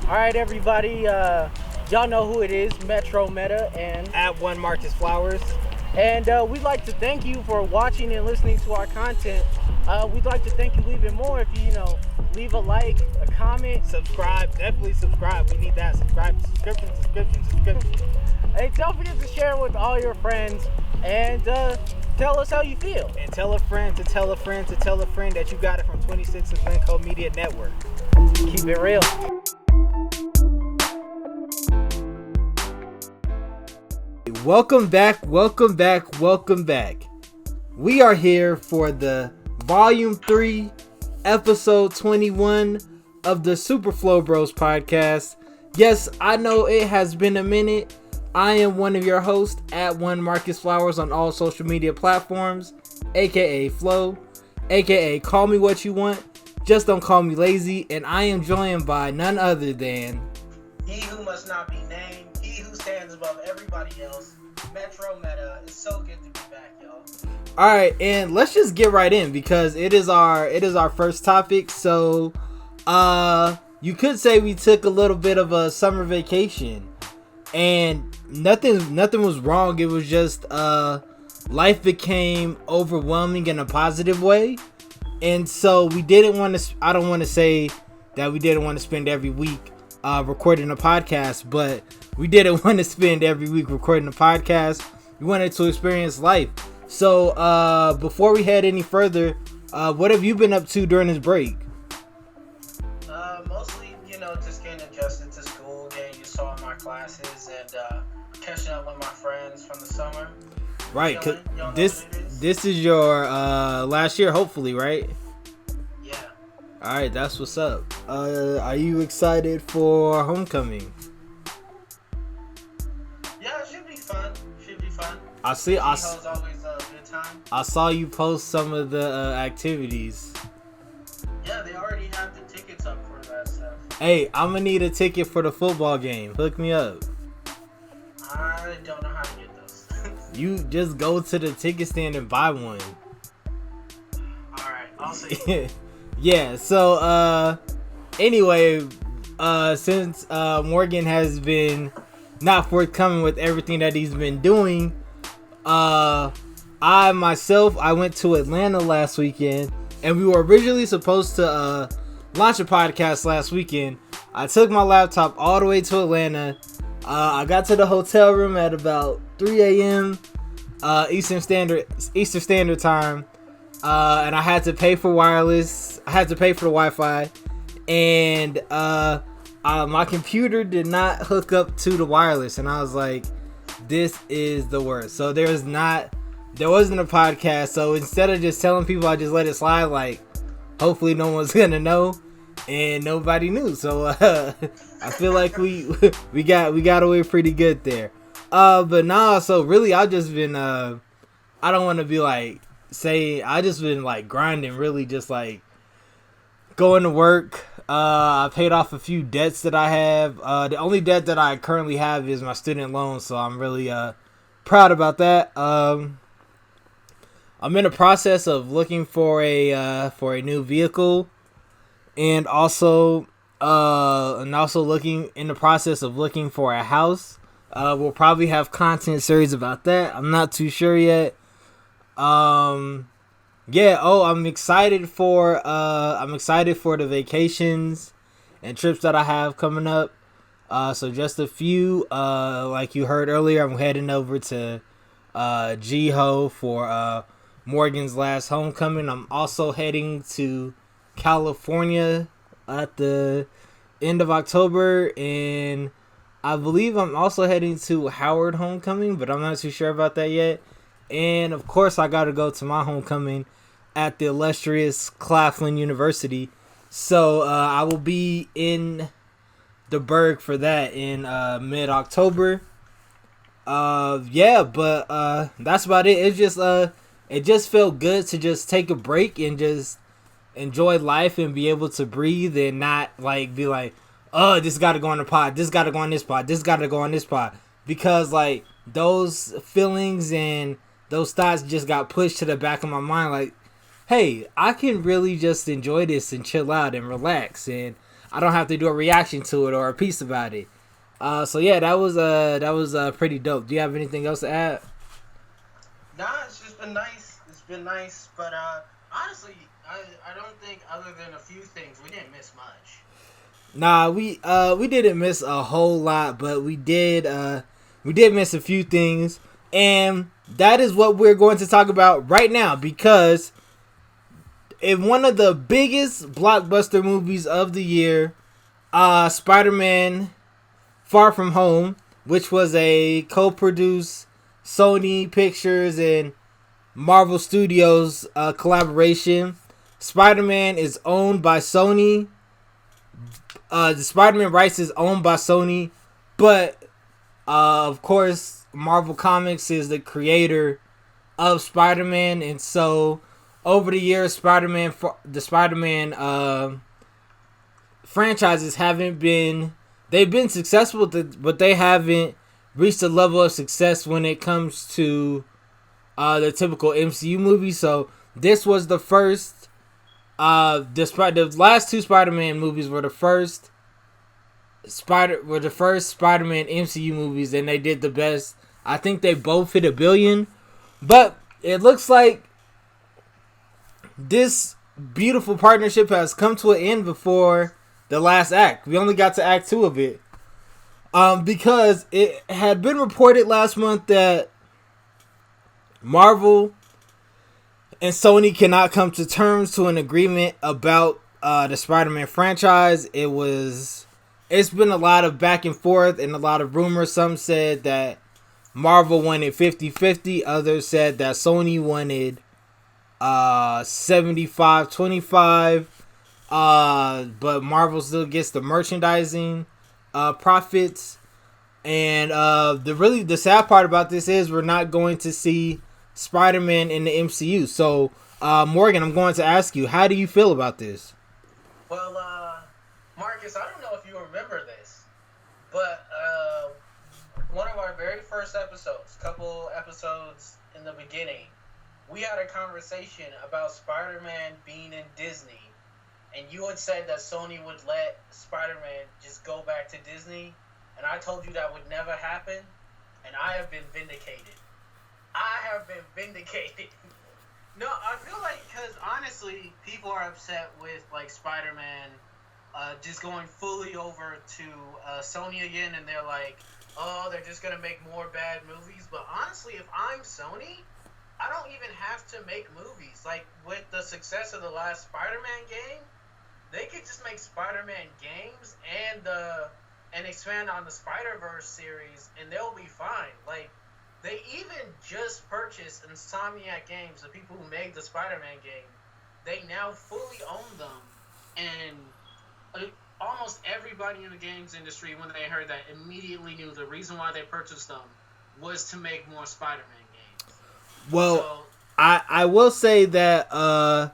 All right, everybody. Y'all know who it is, Metro Meta and at One Marcus Flowers. And we'd like to thank you for watching and listening to our content. We'd like to thank you even more if you leave a like, a comment, subscribe. Definitely subscribe. We need that. Subscribe, subscription. Hey, don't forget to share with all your friends and tell us how you feel. And tell a friend to tell a friend to tell a friend that you got it from 26 and Glencoe Media Network. Keep it real. Welcome back. We are here for the Volume 3, Episode 21 of the Super Flow Bros podcast. Yes, I know it has been a minute. I am one of your hosts at One Marcus Flowers on all social media platforms, aka Flow, aka Call Me What You Want, just don't call me lazy, and I am joined by none other than he who must not be named, he who stands above everybody else, Metro Meta. It's so good to be back, y'all. Alright, and let's just get right in because it is our first topic. So you could say we took a little bit of a summer vacation and nothing was wrong. It was just life became overwhelming in a positive way. And so we didn't want to, I don't want to say that we didn't want to spend every week recording a podcast, but we didn't want to spend every week recording a podcast. We wanted to experience life. So before we head any further, what have you been up to during this break? Mostly, just getting adjusted to school, getting used to all my classes, and catching up with my friends from the summer. Right, cause this is your last year, hopefully, right? Yeah. All right, that's what's up. Are you excited for homecoming? Yeah, it should be fun. I see. Always a good time. I saw you post some of the activities. Yeah, they already have the tickets up for that stuff. Hey, I'm gonna need a ticket for the football game. Hook me up. I don't know how to get those. You just go to the ticket stand and buy one. Alright, I'll see. Yeah, so anyway, since Morgan has been not forthcoming with everything that he's been doing, I went to Atlanta last weekend, and we were originally supposed to launch a podcast last weekend. I took my laptop all the way to Atlanta. I got to the hotel room at about 3 a.m. Eastern Standard Time, and I had to pay for wireless. I had to pay for the Wi-Fi, and my computer did not hook up to the wireless, and I was like, "This is the worst." So there wasn't a podcast. So instead of just telling people, I just let it slide. Like, hopefully, no one's gonna know, and nobody knew. So I feel like we got away pretty good there. But nah, so really I've just been I don't want to be like saying I just been like grinding, really just like going to work. I paid off a few debts that I have. The only debt that I currently have is my student loan, so I'm really proud about that. I'm in the process of looking for a new vehicle, and also looking in the process of looking for a house. We'll probably have content series about that. I'm not too sure yet. I'm excited for the vacations and trips that I have coming up. So just a few, like you heard earlier, I'm heading over to G-Ho for Morgan's last homecoming. I'm also heading to California at the end of October, and I believe I'm also heading to Howard homecoming, but I'm not too sure about that yet. And of course, I got to go to my homecoming at the illustrious Claflin University. So I will be in the Berg for that in mid-October. But that's about it. It just felt good to just take a break and just enjoy life and be able to breathe and not like be like, oh, this got to go on the pod, this got to go on this pod, this got to go on this pod, because like those feelings and those thoughts just got pushed to the back of my mind. Like, hey, I can really just enjoy this and chill out and relax, and I don't have to do a reaction to it or a piece about it. So yeah, that was pretty dope. Do you have anything else to add? Nah, it's just been nice. It's been nice, but honestly, I don't think other than a few things we didn't miss much. Nah, we didn't miss a whole lot, but we did miss a few things, and that is what we're going to talk about right now, because in one of the biggest blockbuster movies of the year, Spider-Man Far From Home, which was a co-produced Sony Pictures and Marvel Studios collaboration. Spider-Man is owned by Sony. The Spider-Man rights is owned by Sony, but of course Marvel Comics is the creator of Spider-Man, and so over the years, the Spider-Man franchises they've been successful, but they haven't reached the level of success when it comes to the typical MCU movie. So this was the first. The last two Spider-Man movies were the first Spider-Man MCU movies, and they did the best. I think they both hit $1 billion, but it looks like this beautiful partnership has come to an end before the last act. We only got to act 2 of it, because it had been reported last month that Marvel and Sony cannot come to terms to an agreement about the Spider-Man franchise. It's been a lot of back and forth and a lot of rumors. Some said that Marvel wanted 50-50. Others said that Sony wanted 75-25. But Marvel still gets the merchandising profits. And the sad part about this is we're not going to see Spider-Man in the MCU. So, Morgan, I'm going to ask you, how do you feel about this? Well, Marcus, I don't know if you remember this, but one of our very first episodes, couple episodes in the beginning, we had a conversation about Spider-Man being in Disney, and you had said that Sony would let Spider-Man just go back to Disney, and I told you that would never happen, and I have been vindicated. No, I feel like, because honestly, people are upset with, like, Spider-Man just going fully over to Sony again, and they're like, oh, they're just going to make more bad movies. But honestly, if I'm Sony, I don't even have to make movies. Like, with the success of the last Spider-Man game, they could just make Spider-Man games and expand on the Spider-Verse series, and they'll be fine. Like, they even just purchased Insomniac Games, the people who made the Spider-Man game. They now fully own them, and almost everybody in the games industry, when they heard that, immediately knew the reason why they purchased them was to make more Spider-Man games. Well, so, I will say that the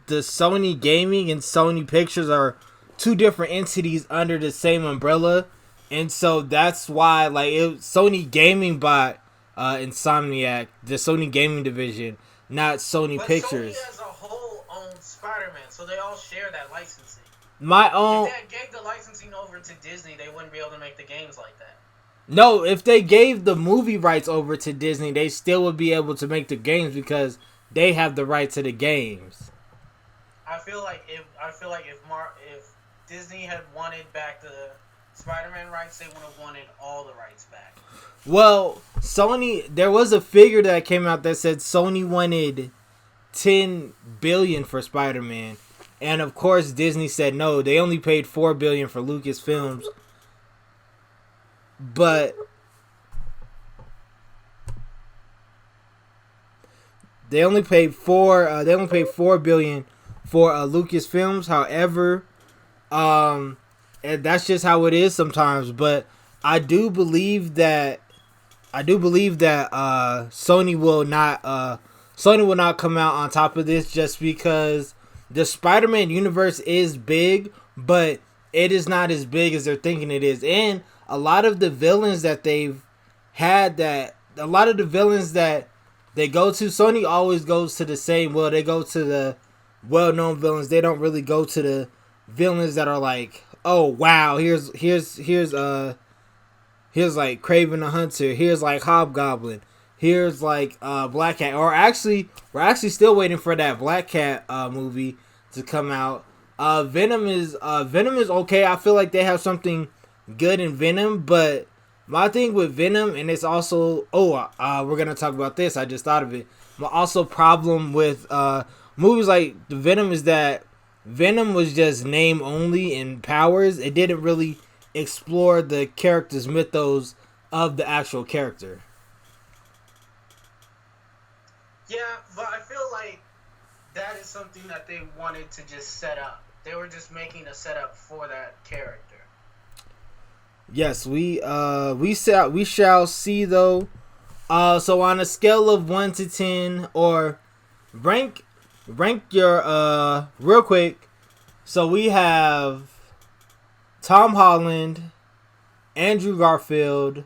Sony Gaming and Sony Pictures are two different entities under the same umbrella. And so that's why, like, Sony Gaming bought Insomniac, the Sony Gaming division, not Sony Pictures. Sony as a whole owns Spider-Man, so they all share that licensing. If they gave the licensing over to Disney, they wouldn't be able to make the games like that. No, if they gave the movie rights over to Disney, they still would be able to make the games because they have the rights to the games. I feel like if Disney had wanted back the Spider-Man rights, they would have wanted all the rights back. Well, Sony, there was a figure that came out that said Sony wanted $10 billion for Spider-Man, and of course Disney said no. They only paid $4 billion for Lucasfilms, but they only paid $4 billion for Lucasfilms. However, and that's just how it is sometimes. But I do believe that Sony will not come out on top of this, just because the Spider-Man universe is big, but it is not as big as they're thinking it is. And a lot of the villains that they've had, they go to, Sony always goes to the same. Well, they go to the well-known villains. They don't really go to the villains that are like, oh wow, here's like Kraven the Hunter, here's like Hobgoblin, here's like Black Cat, or actually we're actually still waiting for that Black Cat movie to come out. Venom is okay. I feel like they have something good in Venom, but my thing with Venom, and it's also we're gonna talk about this. I just thought of it. My also problem with movies like the Venom is that Venom was just name only in powers. It didn't really explore the character's mythos of the actual character. Yeah, but I feel like that is something that they wanted to just set up. They were just making a setup for that character. Yes, we shall see though. So on a scale of 1 to 10, or rank your real quick. So we have Tom Holland, Andrew Garfield,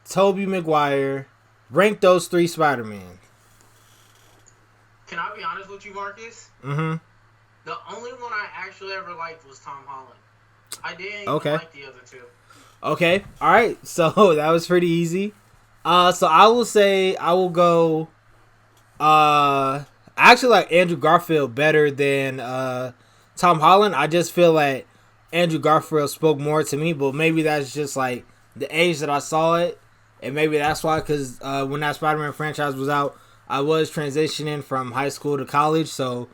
Tobey Maguire. Rank those 3 Spider-Man. Can I be honest with you, Marcus? Mm-hmm. The only one I actually ever liked was Tom Holland. I didn't even like the other 2. Okay. All right. So that was pretty easy. So I will say I will go. I actually like Andrew Garfield better than Tom Holland. I just feel like Andrew Garfield spoke more to me, but maybe that's just like the age that I saw it, and maybe that's why. Because when that Spider-Man franchise was out, I was transitioning from high school to college, so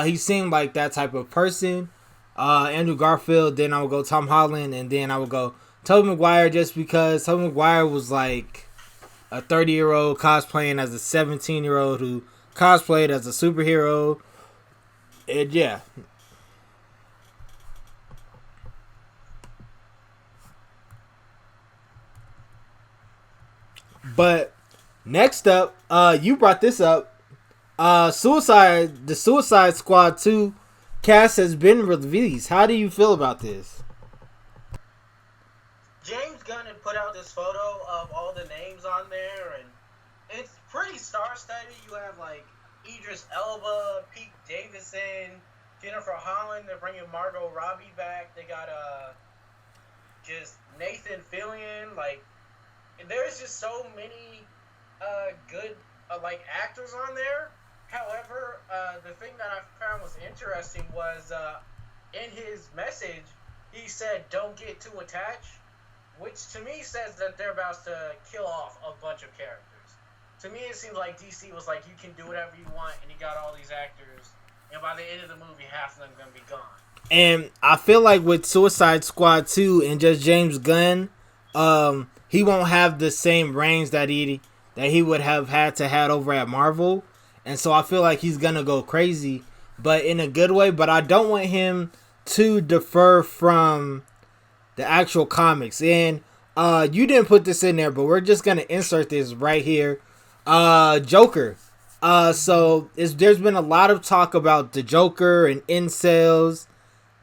he seemed like that type of person. Andrew Garfield, then I would go Tom Holland, and then I would go Tobey Maguire, just because Tobey Maguire was like a 30-year-old cosplaying as a 17-year-old who cosplayed as a superhero. And yeah. But next up, you brought this up. The Suicide Squad 2 cast has been released. How do you feel about this? James Gunn had put out this photo of all the names on there, and it's pretty star-studded. You have like Idris Elba, Pete Davidson, Jennifer Holland. They're bringing Margot Robbie back. They got just Nathan Fillion. Like, there's just so many good like actors on there. However, the thing that I found was interesting was in his message, he said, "Don't get too attached," which to me says that they're about to kill off a bunch of characters. To me, it seems like DC was like, you can do whatever you want, and you got all these actors, and by the end of the movie, half of them are going to be gone. And I feel like with Suicide Squad 2 and just James Gunn, he won't have the same reigns that he would have had over at Marvel. And so I feel like he's going to go crazy, but in a good way. But I don't want him to defer from the actual comics. And you didn't put this in there, but we're just going to insert this right here. Joker. So there's been a lot of talk about the Joker and incels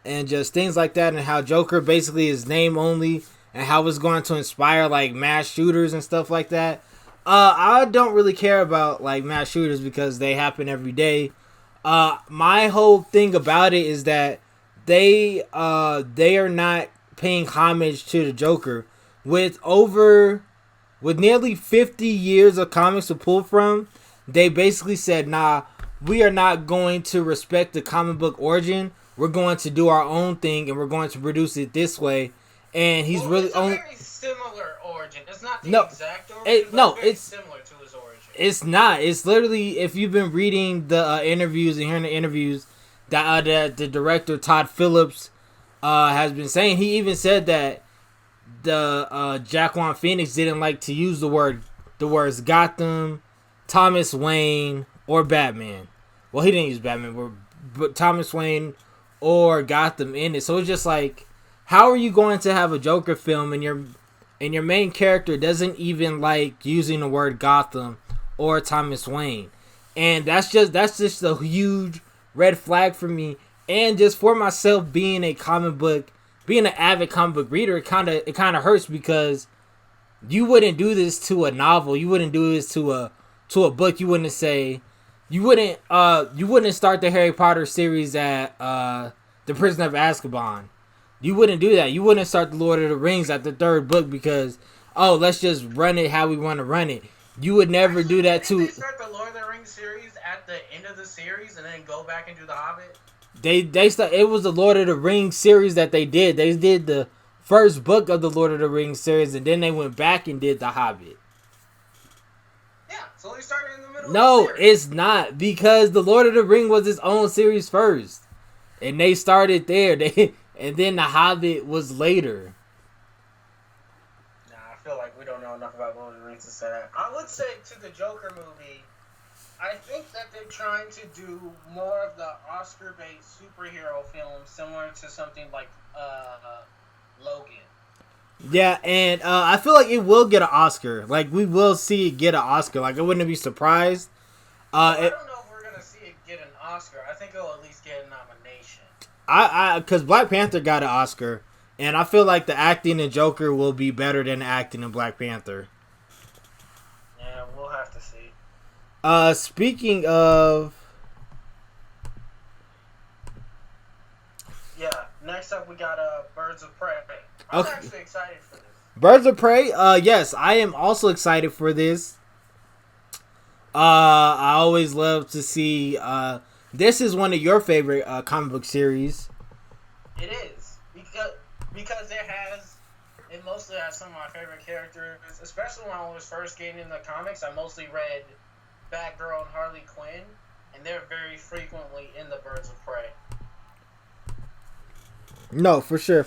and just things like that, and how Joker basically is name only, and how it's going to inspire like mass shooters and stuff like that. I don't really care about like mass shooters because they happen every day. My whole thing about it is that they are not paying homage to the Joker. With nearly 50 years of comics to pull from, they basically said, nah, we are not going to respect the comic book origin. We're going to do our own thing, and we're going to produce it this way. And he's really only very similar origin. It's not the No, exact origin, it's similar to his origin. It's not. It's literally, if you've been reading the interviews and hearing the interviews that the director Todd Phillips has been saying, he even said that the Joaquin Phoenix didn't like to use the words Gotham, Thomas Wayne, or Batman. Well, he didn't use Batman, but Thomas Wayne or Gotham in it. So it's just like, how are you going to have a Joker film and your main character doesn't even like using the word Gotham or Thomas Wayne? And that's just a huge red flag for me. And just for myself, being an avid comic book reader, it kind of hurts, because you wouldn't do this to a novel. You wouldn't do this to a book. You wouldn't start the Harry Potter series at the Prisoner of Azkaban. You wouldn't do that. You wouldn't start the Lord of the Rings at the third book because, let's just run it how we want to run it. You would never do that too. to. They start the Lord of the Rings series at the end of the series and then go back and do the Hobbit. It was the Lord of the Rings series that they did. They did the first book of the Lord of the Rings series, and then they went back and did the Hobbit. Yeah, so they started in the middle. No, of the series. it's not, because the Lord of the Ring was its own series first, and they started there. And then the Hobbit was later. Nah, I feel like we don't know enough about Lord of the Rings to say that. I would say to the Joker movie, I think that they're trying to do more of the Oscar-based superhero film, similar to something like Logan. Yeah, and I feel like it will get an Oscar. Like, we will see it get an Oscar. Like, I wouldn't be surprised. I don't know if we're gonna see it get an Oscar. I think it'll at least get a nomination. Because Black Panther got an Oscar, and I feel like the acting in Joker will be better than the acting in Black Panther. Yeah, we'll have to see. Speaking of... Yeah, next up we got Birds of Prey. I'm actually excited for this. Birds of Prey, yes, I am also excited for this. I always love to see... this is one of your favorite comic book series. It is. Because it mostly has some of my favorite characters. Especially when I was first getting into the comics, I mostly read Batgirl and Harley Quinn. And they're very frequently in the Birds of Prey. No, for sure.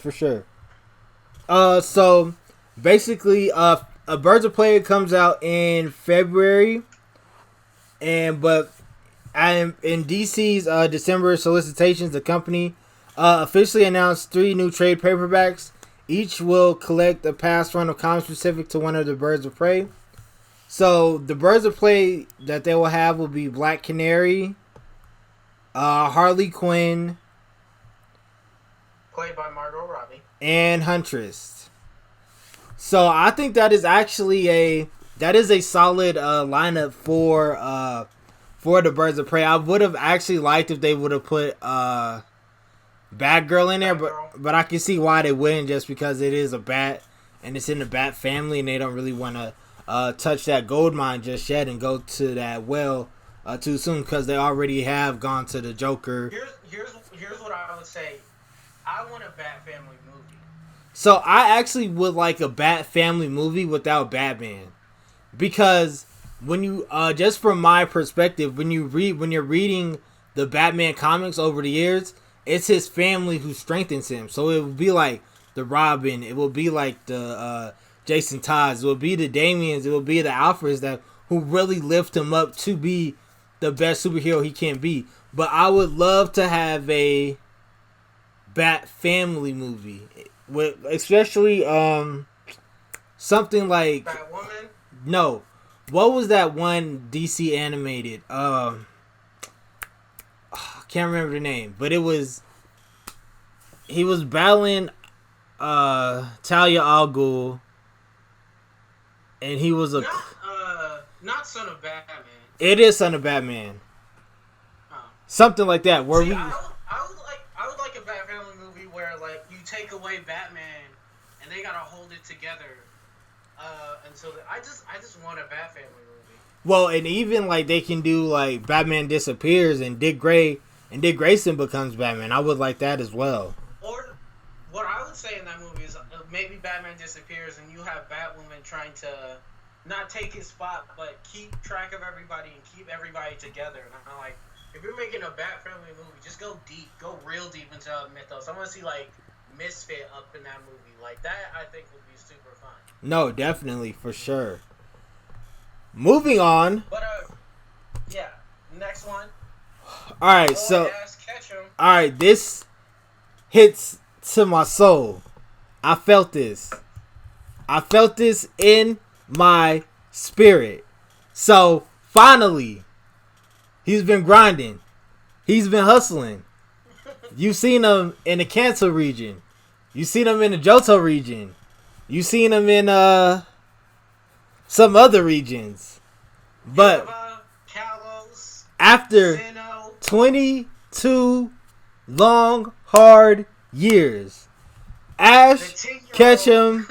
So, basically, a Birds of Prey comes out in February. But in DC's December solicitations, the company officially announced 3 new trade paperbacks. Each will collect a past run of comics specific to one of the Birds of Prey. So the Birds of Prey that they will have will be Black Canary, Harley Quinn, played by Margot Robbie, and Huntress. So I think that is actually a solid lineup for the Birds of Prey. I would have actually liked if they would have put Batgirl in there, but I can see why they wouldn't, just because it is a bat and it's in the Bat family, and they don't really want to touch that gold mine just yet and go to that well too soon, because they already have gone to the Joker. Here's what I would say. I want a Bat family movie. So I actually would like a Bat family movie without Batman, because when you just from my perspective, when you're reading the Batman comics over the years, it's his family who strengthens him. So it would be like the Robin, it will be like the Jason Todds, it will be the Damians, it will be the Alfreds who really lift him up to be the best superhero he can be. But I would love to have a Bat family movie, with especially something like Batwoman. No. What was that one DC animated? I can't remember the name, but he was battling Talia al Ghul, and he was not Son of Batman. It is Son of Batman. Something like that. Where I would like a Bat family movie where, like, you take away Batman and they gotta hold it together. And so I just want a Bat family movie. Well, and even like they can do like Batman disappears and Dick Grayson becomes Batman. I would like that as well. Or what I would say in that movie is maybe Batman disappears and you have Batwoman trying to not take his spot but keep track of everybody and keep everybody together. And I'm like, if you're making a Bat family movie, just go deep, go real deep into mythos. I want to see like Misfit up in that movie. Like that, I think would be super fun. No, definitely, for sure. Moving on. But yeah, next one. All right, so Ketchum. all right, this hits to my soul. I felt this in my spirit. So finally, he's been grinding. He's been hustling. You've seen him in the Kanto region. You've seen him in the Johto region. You've seen him in some other regions. But Kalos, after Sinnoh, 22 long, hard years. Ash, The 10-year-old. Ketchum.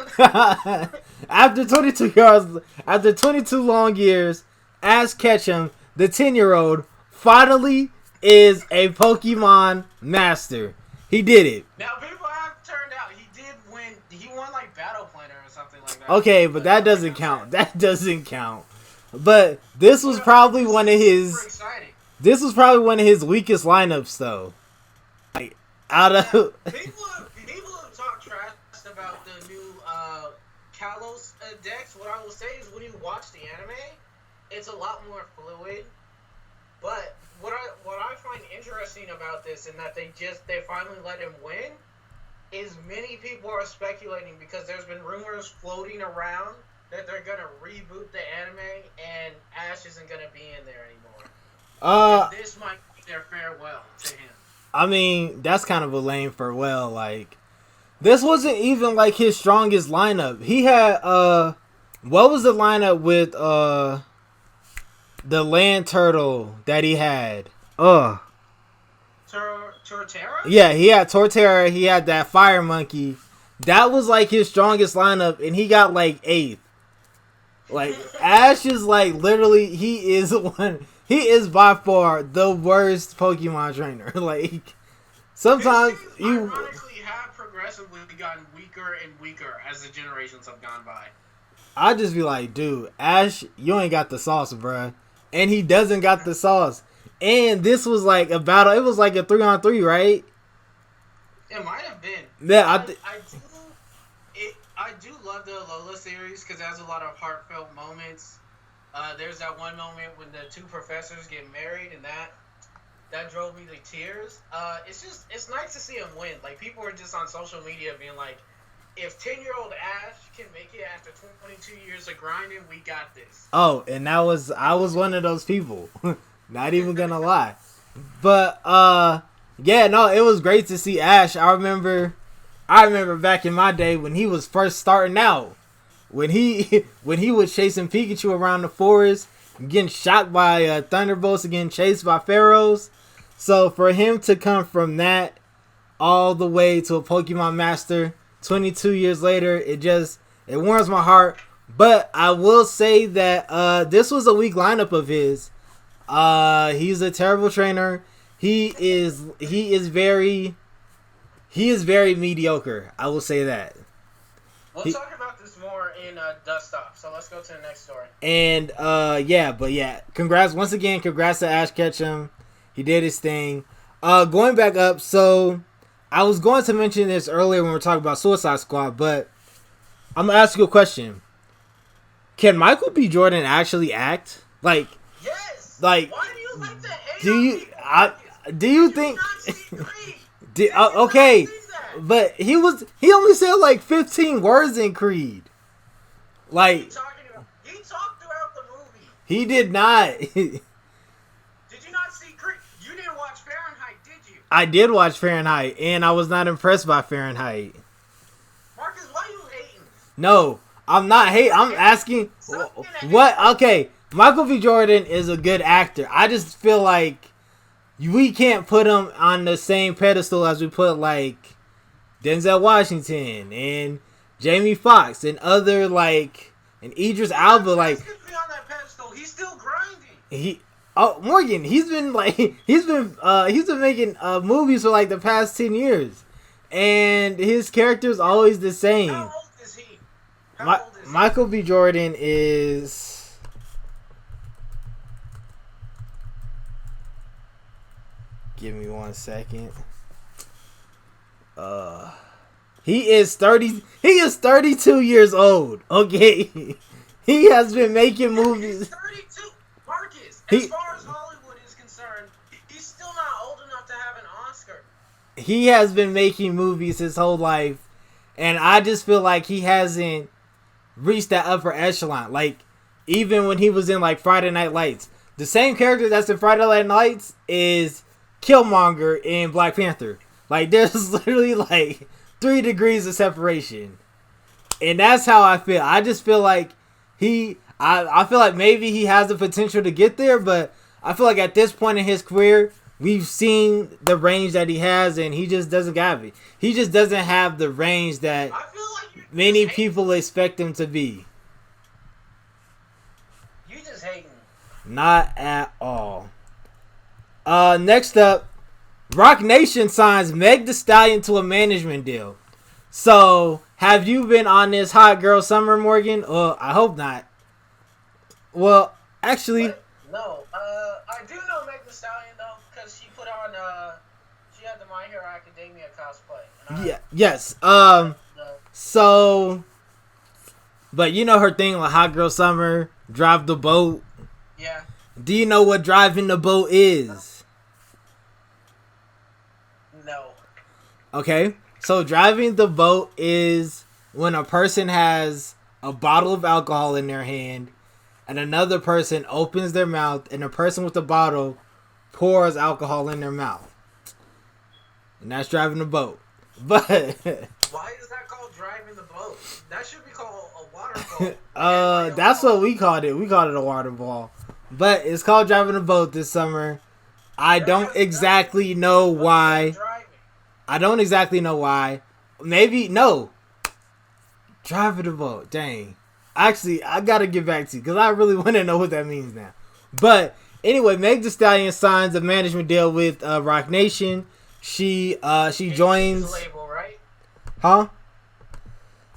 After 22 years, after 22 long years, Ash Ketchum, the 10-year-old, finally is a Pokemon master. He did it. Now people have turned out he did win. He won like Battle Planner or something like that. Okay, but that doesn't count. That doesn't count. But this was probably one of his. Super exciting. This was probably one of his weakest lineups, though. Like out of People have talked trash about the new Kalos decks. What I will say is, when you watch the anime, it's a lot more fluid. But what I find interesting about this, and that they finally let him win, is many people are speculating, because there's been rumors floating around that they're gonna reboot the anime and Ash isn't gonna be in there anymore. And this might be their farewell to him. I mean, that's kind of a lame farewell. Like, this wasn't even like his strongest lineup. He had what was the lineup with the land turtle that he had? Torterra? Yeah, he had Torterra. He had that fire monkey. That was like his strongest lineup, and he got like 8th. Like, Ash is like literally, he is by far the worst Pokemon trainer. Like, sometimes you ironically have progressively gotten weaker and weaker as the generations have gone by. I just be like, dude, Ash, you ain't got the sauce, bruh. And he doesn't got the sauce. And this was like a battle. It was like a 3-on-3, right? It might have been. Yeah, I do love the Alola series because it has a lot of heartfelt moments. There's that one moment when the two professors get married, and that drove me to tears. It's nice to see him win. Like, people are just on social media being like, if 10-year-old Ash can make it after 22 years of grinding, we got this. Oh, and I was one of those people. Not even gonna lie. But yeah, no, it was great to see Ash. I remember back in my day when he was first starting out. When he was chasing Pikachu around the forest, getting shot by thunderbolts and getting chased by pharaohs. So for him to come from that all the way to a Pokemon master 22 years later, it warms my heart. But I will say that this was a weak lineup of his. He's a terrible trainer. He is very mediocre. I will say that. We'll talk about this more in Dust Off. So let's go to the next story. And congrats once again. Congrats to Ash Ketchum. He did his thing. Going back up. So I was going to mention this earlier when we were talking about Suicide Squad, but I'm gonna ask you a question. Can Michael B. Jordan actually act? Like, yes. Like, why do you like to hate do you think? Okay, but he only said like 15 words in Creed. Like, he talked throughout the movie. He did not. Did you not see Creed? You didn't watch Fahrenheit, did you? I did watch Fahrenheit, and I was not impressed by Fahrenheit. Marcus, why are you hating? No, I'm not hating. I'm asking what? Okay, Michael B. Jordan is a good actor. I just feel like we can't put him on the same pedestal as we put like Denzel Washington and Jamie Foxx and other like and Idris Elba. Like, he's on that pedestal. He's still grinding. Morgan, he's been making movies for like the past 10 years, and his character's always the same. How old is he? Michael B. Jordan is. Give me 1 second. He is 30. He is 32 years old. Okay, he has been making movies. He's 32, Marcus. As far as Hollywood is concerned, he's still not old enough to have an Oscar. He has been making movies his whole life, and I just feel like he hasn't reached that upper echelon. Like, even when he was in like Friday Night Lights, the same character that's in Friday Night Lights is Killmonger in Black Panther. Like, there's literally like 3 degrees of separation, and that's how I feel. I just feel like I feel like maybe he has the potential to get there, but I feel like at this point in his career, we've seen the range that he has, and he just doesn't have it. He just doesn't have the range that I feel like you many people expect him to be. You just hating. Not at all. Next up, Roc Nation signs Meg Thee Stallion to a management deal. So, have you been on this hot girl summer, Morgan? I hope not. Well, actually... What? No, I do know Meg Thee Stallion, though, because she put on, she had the My Hero Academia cosplay. Yes. So... But you know her thing, like hot girl summer, drive the boat. Yeah. Do you know what driving the boat is? No. Okay. So driving the boat is when a person has a bottle of alcohol in their hand and another person opens their mouth and the person with the bottle pours alcohol in their mouth. And that's driving the boat. But why is that called driving the boat? That should be called a water boat. That's what we called it. We called it a water ball. But it's called driving a boat this summer. I don't exactly know why. Maybe, no. Driving a boat. Dang. Actually, I gotta get back to you because I really want to know what that means now. But anyway, Meg Thee Stallion signs a management deal with Roc Nation. She joins. Label, right? Huh?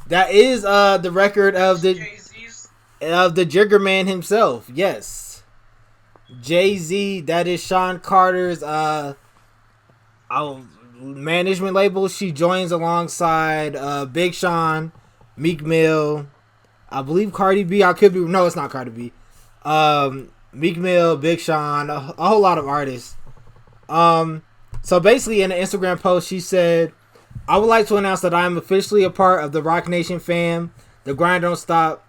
That is the record of the Jigger Man himself. Yes. Jay-Z, that is Shaun Carter's management label. She joins alongside Big Sean, Meek Mill, I believe Cardi B. I could be, no, it's not Cardi B. Meek Mill, Big Sean, a whole lot of artists. So basically in an Instagram post, she said, I would like to announce that I am officially a part of the Roc Nation fam. The grind don't stop.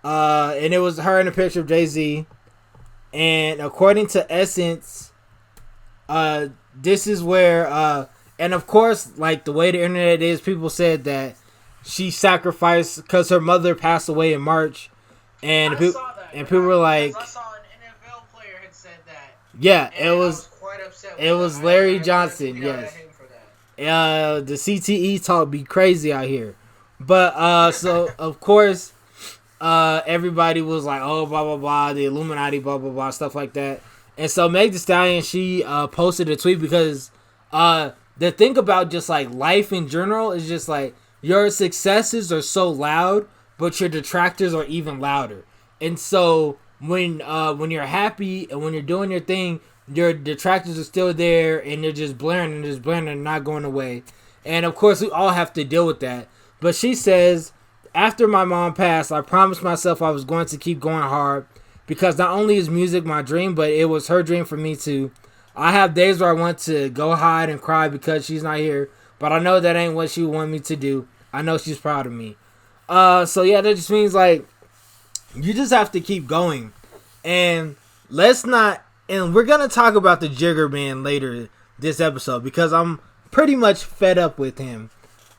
And it was her in a picture of Jay-Z. And according to Essence, this is where, and of course, like the way the internet is, people said that she sacrificed because her mother passed away in March. And people were like, I saw an NFL player had said that. Yeah, and it was quite upset. It was Larry Johnson, yes. The CTE talk be crazy out here. But so of course everybody was like, oh, blah blah blah, the Illuminati, blah blah blah, stuff like that. And so Meg Thee Stallion, she posted a tweet because the thing about just like life in general is just like your successes are so loud, but your detractors are even louder. And so when you're happy and when you're doing your thing, your detractors are still there and they're just blaring and not going away. And of course, we all have to deal with that. But she says, after my mom passed, I promised myself I was going to keep going hard because not only is music my dream, but it was her dream for me too. I have days where I want to go hide and cry because she's not here, but I know that ain't what she wanted me to do. I know she's proud of me. So yeah, that just means like you just have to keep going. And we're going to talk about the Jigger Man later this episode because I'm pretty much fed up with him.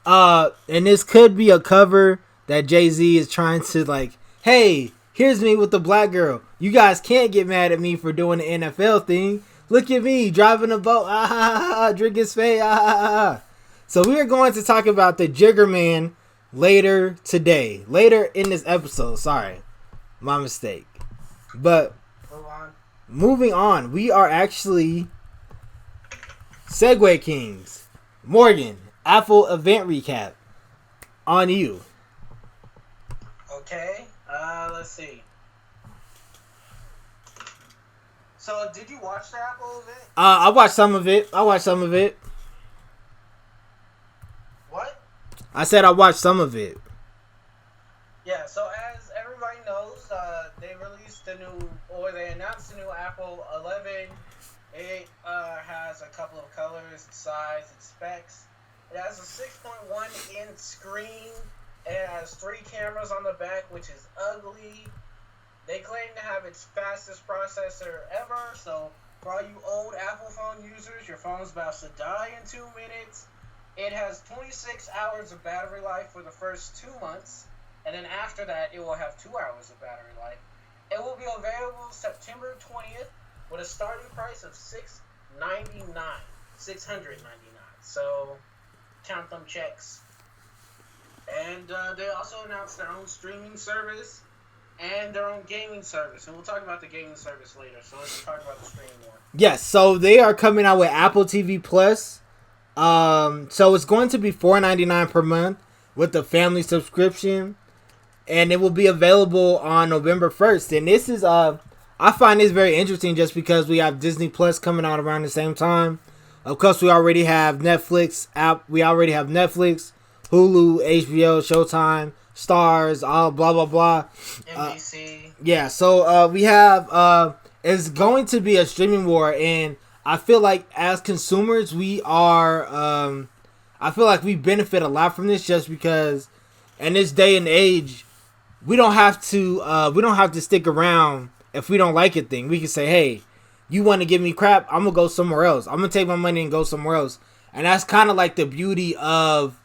And this could be a cover that Jay-Z is trying to like, hey, here's me with the black girl. You guys can't get mad at me for doing the NFL thing. Look at me driving a boat, drinking spade, So we are going to talk about the Jigger Man later in this episode. Sorry, my mistake. But moving on, we are actually Segway Kings. Morgan, Apple event recap on you. Okay, let's see. So, did you watch the Apple event? I watched some of it. What? I said I watched some of it. Yeah, so as everybody knows, they announced the new Apple 11. It has a couple of colors, size, and specs. It has a 6.1-inch screen. It has 3 cameras on the back, which is ugly. They claim to have its fastest processor ever, so for all you old Apple phone users, your phone's about to die in 2 minutes. It has 26 hours of battery life for the first 2 months, and then after that, it will have 2 hours of battery life. It will be available September 20th with a starting price of $699. $699. So count them checks. And they also announced their own streaming service and their own gaming service. And we'll talk about the gaming service later. So let's talk about the streaming one. Yes, so they are coming out with Apple TV Plus. So it's going to be $4.99 per month with the family subscription. And it will be available on November 1st. And this is, I find this very interesting just because we have Disney Plus coming out around the same time. Of course, we already have Netflix, Hulu, HBO, Showtime, Stars, all blah, blah, blah. NBC. Yeah, so we have, it's going to be a streaming war. And I feel like as consumers, I feel like we benefit a lot from this just because in this day and age, we don't have to stick around if we don't like a thing. We can say, hey, you want to give me crap? I'm going to go somewhere else. I'm going to take my money and go somewhere else. And that's kind of like the beauty of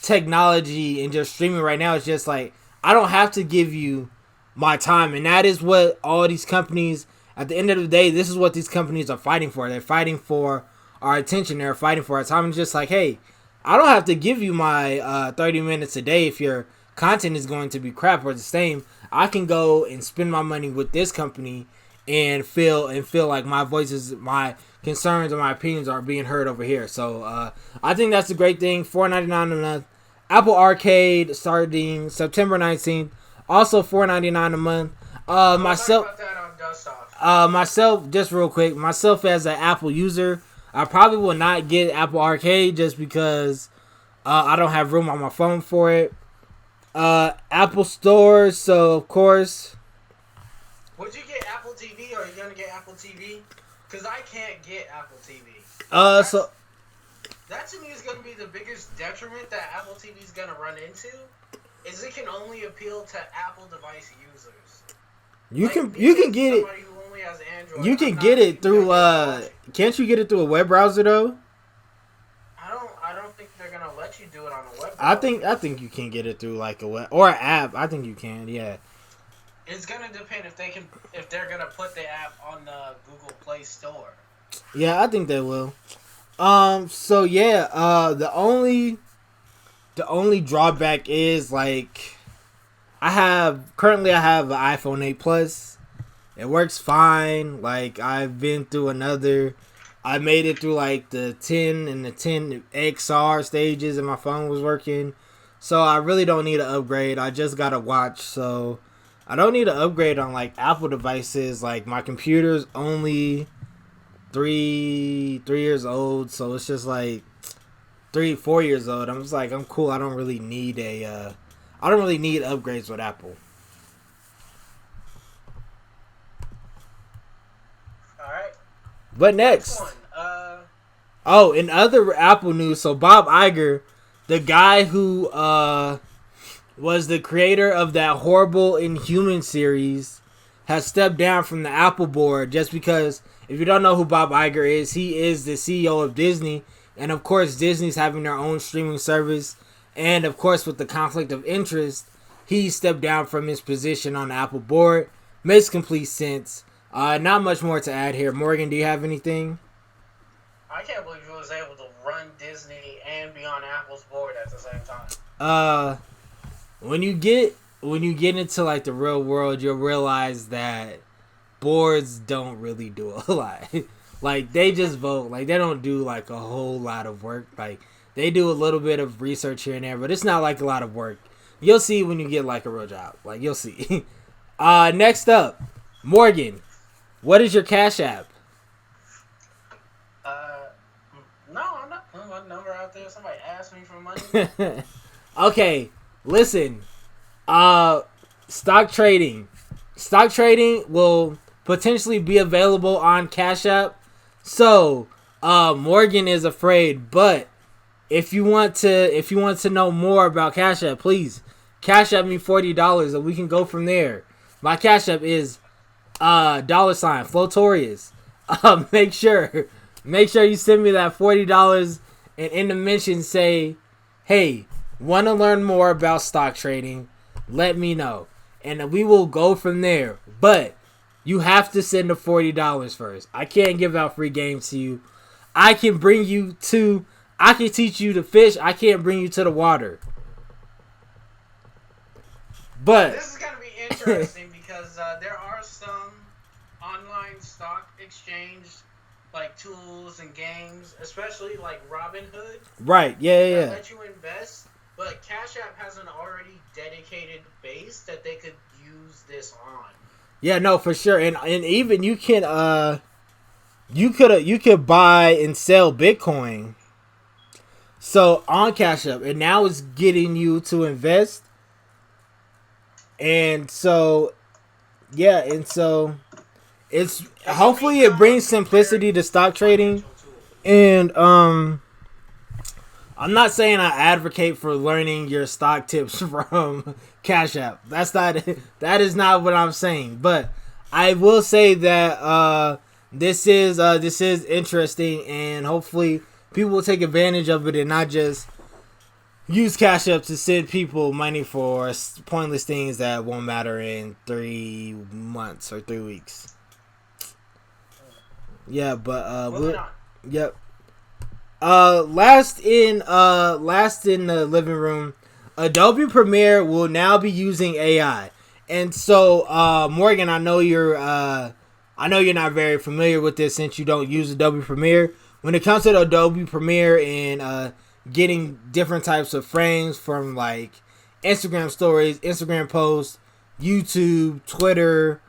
technology and just streaming right now. It's just like, I don't have to give you my time. And that is what all these companies, at the end of the day, this is what these companies are fighting for. They're fighting for our attention. They're fighting for our time. It's just like, hey, I don't have to give you my 30 minutes a day if your content is going to be crap or the same. I can go and spend my money with this company and feel like my voices, my concerns, and my opinions are being heard over here. So I think that's a great thing. $4.99 a month. Apple Arcade starting September 19th. Also $4.99 a month. Myself, talk about that on Dust Off. myself, just real quick, myself as an Apple user, I probably will not get Apple Arcade just because I don't have room on my phone for it. Apple Store, so of course. Would you get Apple TV, or are you gonna get Apple TV? Because I can't get Apple TV. So that to me is gonna be the biggest detriment that Apple TV is gonna run into. Is it can only appeal to Apple device users. you can get it. Who only has Android, You can get it through. Can't you get it through a web browser though? I don't think they're gonna let you do it on a web browser. I think you can get it through like a web or an app. I think you can. Yeah. It's gonna depend if they're gonna put the app on the Google Play Store. Yeah, I think they will. So yeah, the only drawback is like I have an iPhone 8 Plus. It works fine. Like I've been through I made it through like the 10 and the 10 XR stages and my phone was working. So I really don't need an upgrade. I just got a watch, so I don't need an upgrade on like Apple devices. Like my computer's only 3 years old, so it's just like 4 years old. I'm just like, I'm cool. I don't really need upgrades with Apple. Alright. But next. One. In other Apple news, so Bob Iger, the guy who was the creator of that horrible Inhuman series, has stepped down from the Apple board just because, if you don't know who Bob Iger is, he is the CEO of Disney. And of course, Disney's having their own streaming service. And of course, with the conflict of interest, he stepped down from his position on the Apple board. Makes complete sense. Not much more to add here. Morgan, do you have anything? I can't believe he was able to run Disney and be on Apple's board at the same time. When you get into like the real world, you'll realize that boards don't really do a lot. Like they just vote. Like they don't do like a whole lot of work. Like they do a little bit of research here and there, but it's not like a lot of work. You'll see when you get like a real job. Like you'll see. Next up, Morgan, what is your Cash App? No, I'm not putting my number out there. Somebody asked me for money. Okay, listen. Stock trading will potentially be available on Cash App. So, Morgan is afraid, but if you want to know more about Cash App, please Cash App me $40 and we can go from there. My Cash App is $Flotorious. Make sure you send me that $40 and in the mention say, hey, want to learn more about stock trading? Let me know. And we will go from there. But You have to send the $40 first. I can't give out free games to you. I can teach you to fish. I can't bring you to the water. But this is going to be interesting because there are some online stock exchange like tools and games, especially like Robinhood. Right, yeah. That let you invest, but Cashapp has an already dedicated base that they could use this on. Yeah, no, for sure. And even you can you could buy and sell Bitcoin. So on Cashapp, and now it's getting you to invest. And so it's hopefully it brings simplicity to stock trading. And I'm not saying I advocate for learning your stock tips from Cashapp. That is not what I'm saying. But I will say that this is interesting, and hopefully people will take advantage of it and not just use Cashapp to send people money for pointless things that won't matter in 3 months or 3 weeks. Yeah, but yep. Last in the living room, Adobe Premiere will now be using AI. And so Morgan, I know you're not very familiar with this since you don't use Adobe Premiere. When it comes to Adobe Premiere and getting different types of frames from like Instagram stories, Instagram posts, YouTube, Twitter,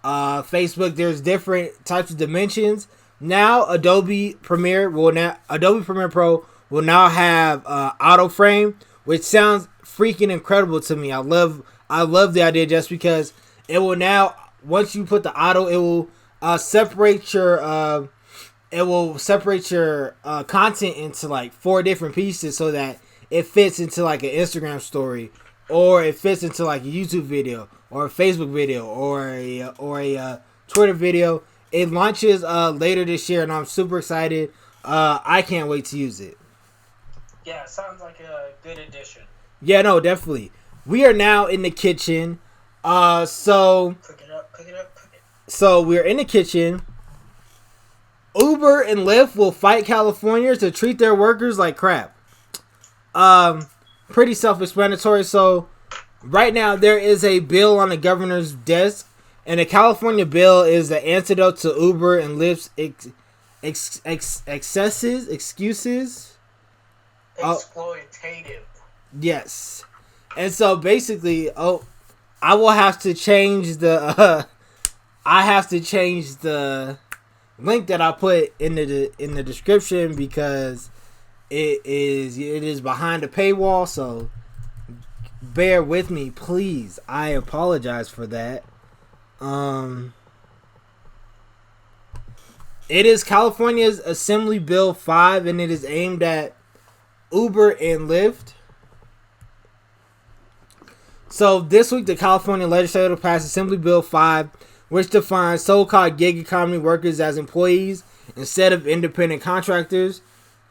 Facebook, there's different types of dimensions. Now Adobe Premiere Pro will now have auto frame, which sounds freaking incredible to me. I love the idea just because it will now, once you put the auto, it will separate your content into like 4 different pieces so that it fits into like an Instagram story, or it fits into like a YouTube video or a Facebook video or a Twitter video. It launches later this year, and I'm super excited. I can't wait to use it. Yeah, it sounds like a good addition. Yeah, no, definitely. We are now in the kitchen. So Cook it up. So we're in the kitchen. Uber and Lyft will fight Californians to treat their workers like crap. Pretty self-explanatory. So right now there is a bill on the governor's desk, and the California bill is the antidote to Uber and Lyft's excuses. Exploitative. Yes. And so basically, I will have to change the link that I put in the description because it is behind a paywall, so bear with me, please. I apologize for that. It is California's Assembly Bill 5, and it is aimed at Uber and Lyft. So this week, the California legislature passed Assembly Bill 5, which defines so-called gig economy workers as employees instead of independent contractors,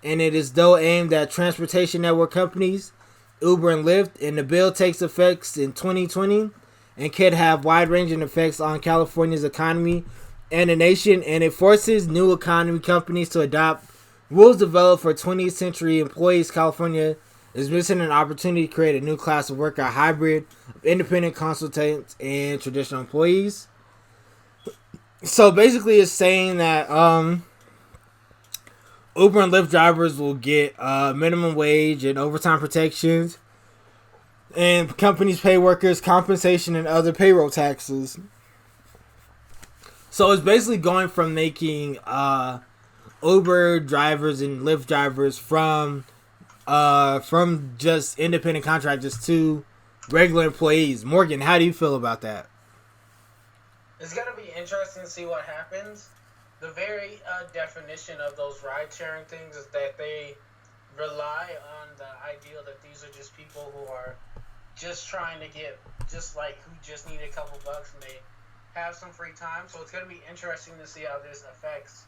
and it is though aimed at transportation network companies, Uber and Lyft, and the bill takes effect in 2020 and could have wide-ranging effects on California's economy and the nation, and it forces new economy companies to adopt rules developed for 20th century employees. California is missing an opportunity to create a new class of worker, a hybrid of independent consultants and traditional employees. So basically it's saying that Uber and Lyft drivers will get minimum wage and overtime protections, and companies pay workers compensation and other payroll taxes. So it's basically going from making Uber drivers and Lyft drivers from just independent contractors to regular employees. Morgan, how do you feel about that? It's going to be interesting to see what happens. The very definition of those ride-sharing things is that they rely on the ideal that these are just people who are just trying to get, just like who just need a couple bucks and they have some free time. So it's going to be interesting to see how this affects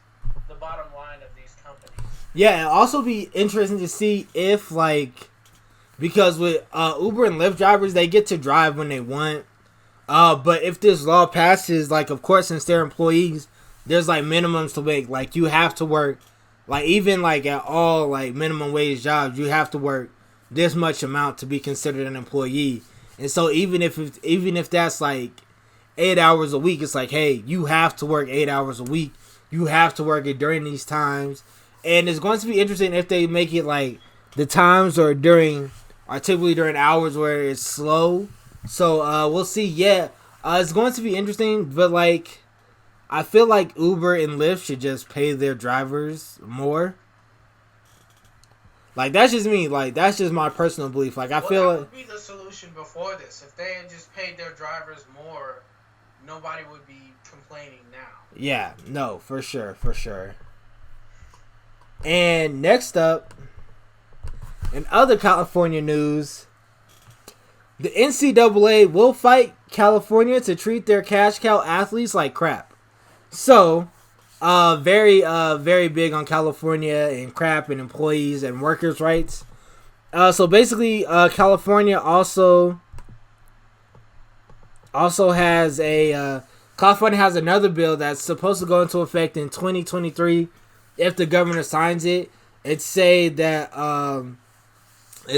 the bottom line of these companies. Yeah, it'll also be interesting to see if, like, because with Uber and Lyft drivers, they get to drive when they want. But if this law passes, like, of course, since they're employees, there's like minimums to make. Like, you have to work, like, even like at all like minimum wage jobs, you have to work this much amount to be considered an employee. And so even if that's like 8 hours a week, it's like, hey, you have to work 8 hours a week. You have to work it during these times. And it's going to be interesting if they make it like the times are typically during hours where it's slow. So we'll see. Yeah, it's going to be interesting, but like, I feel like Uber and Lyft should just pay their drivers more. Like, that's just me. Like, that's just my personal belief. Like, I feel that would be the solution before this. If they had just paid their drivers more, nobody would be complaining now. Yeah, no, for sure. And next up, in other California news, the NCAA will fight California to treat their cash cow athletes like crap. So, very big on California and crap and employees and workers' rights. So basically, California also has California has another bill that's supposed to go into effect in 2023 if the governor signs it. It's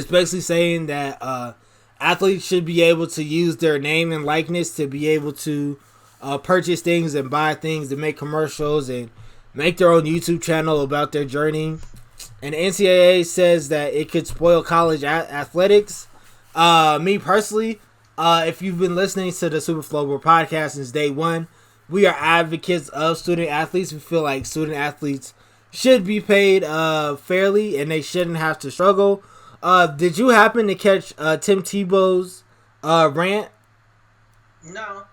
basically saying that athletes should be able to use their name and likeness to be able to purchase things and buy things and make commercials and make their own YouTube channel about their journey. And the NCAA says that it could spoil college athletics. Me personally, if you've been listening to the Super Flow Momo podcast since day one, we are advocates of student athletes. We feel like student athletes should be paid fairly and they shouldn't have to struggle. Did you happen to catch Tim Tebow's rant? No.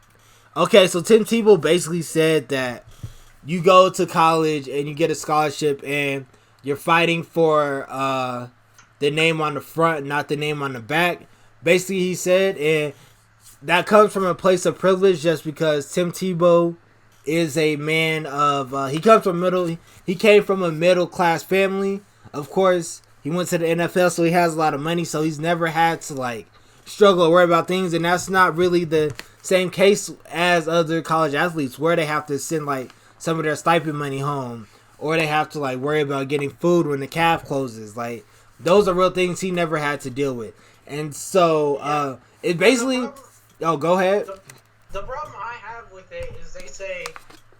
Okay, so Tim Tebow basically said that you go to college and you get a scholarship and you're fighting for the name on the front, not the name on the back. Basically, he said, and that comes from a place of privilege just because Tim Tebow is a man of, he came from a middle class family. Of course, he went to the NFL, so he has a lot of money, so he's never had to like struggle or worry about things, and that's not really the same case as other college athletes where they have to send like some of their stipend money home, or they have to like worry about getting food when the calf closes. Like, those are real things he never had to deal with. And so it basically go ahead. The problem I have with it is they say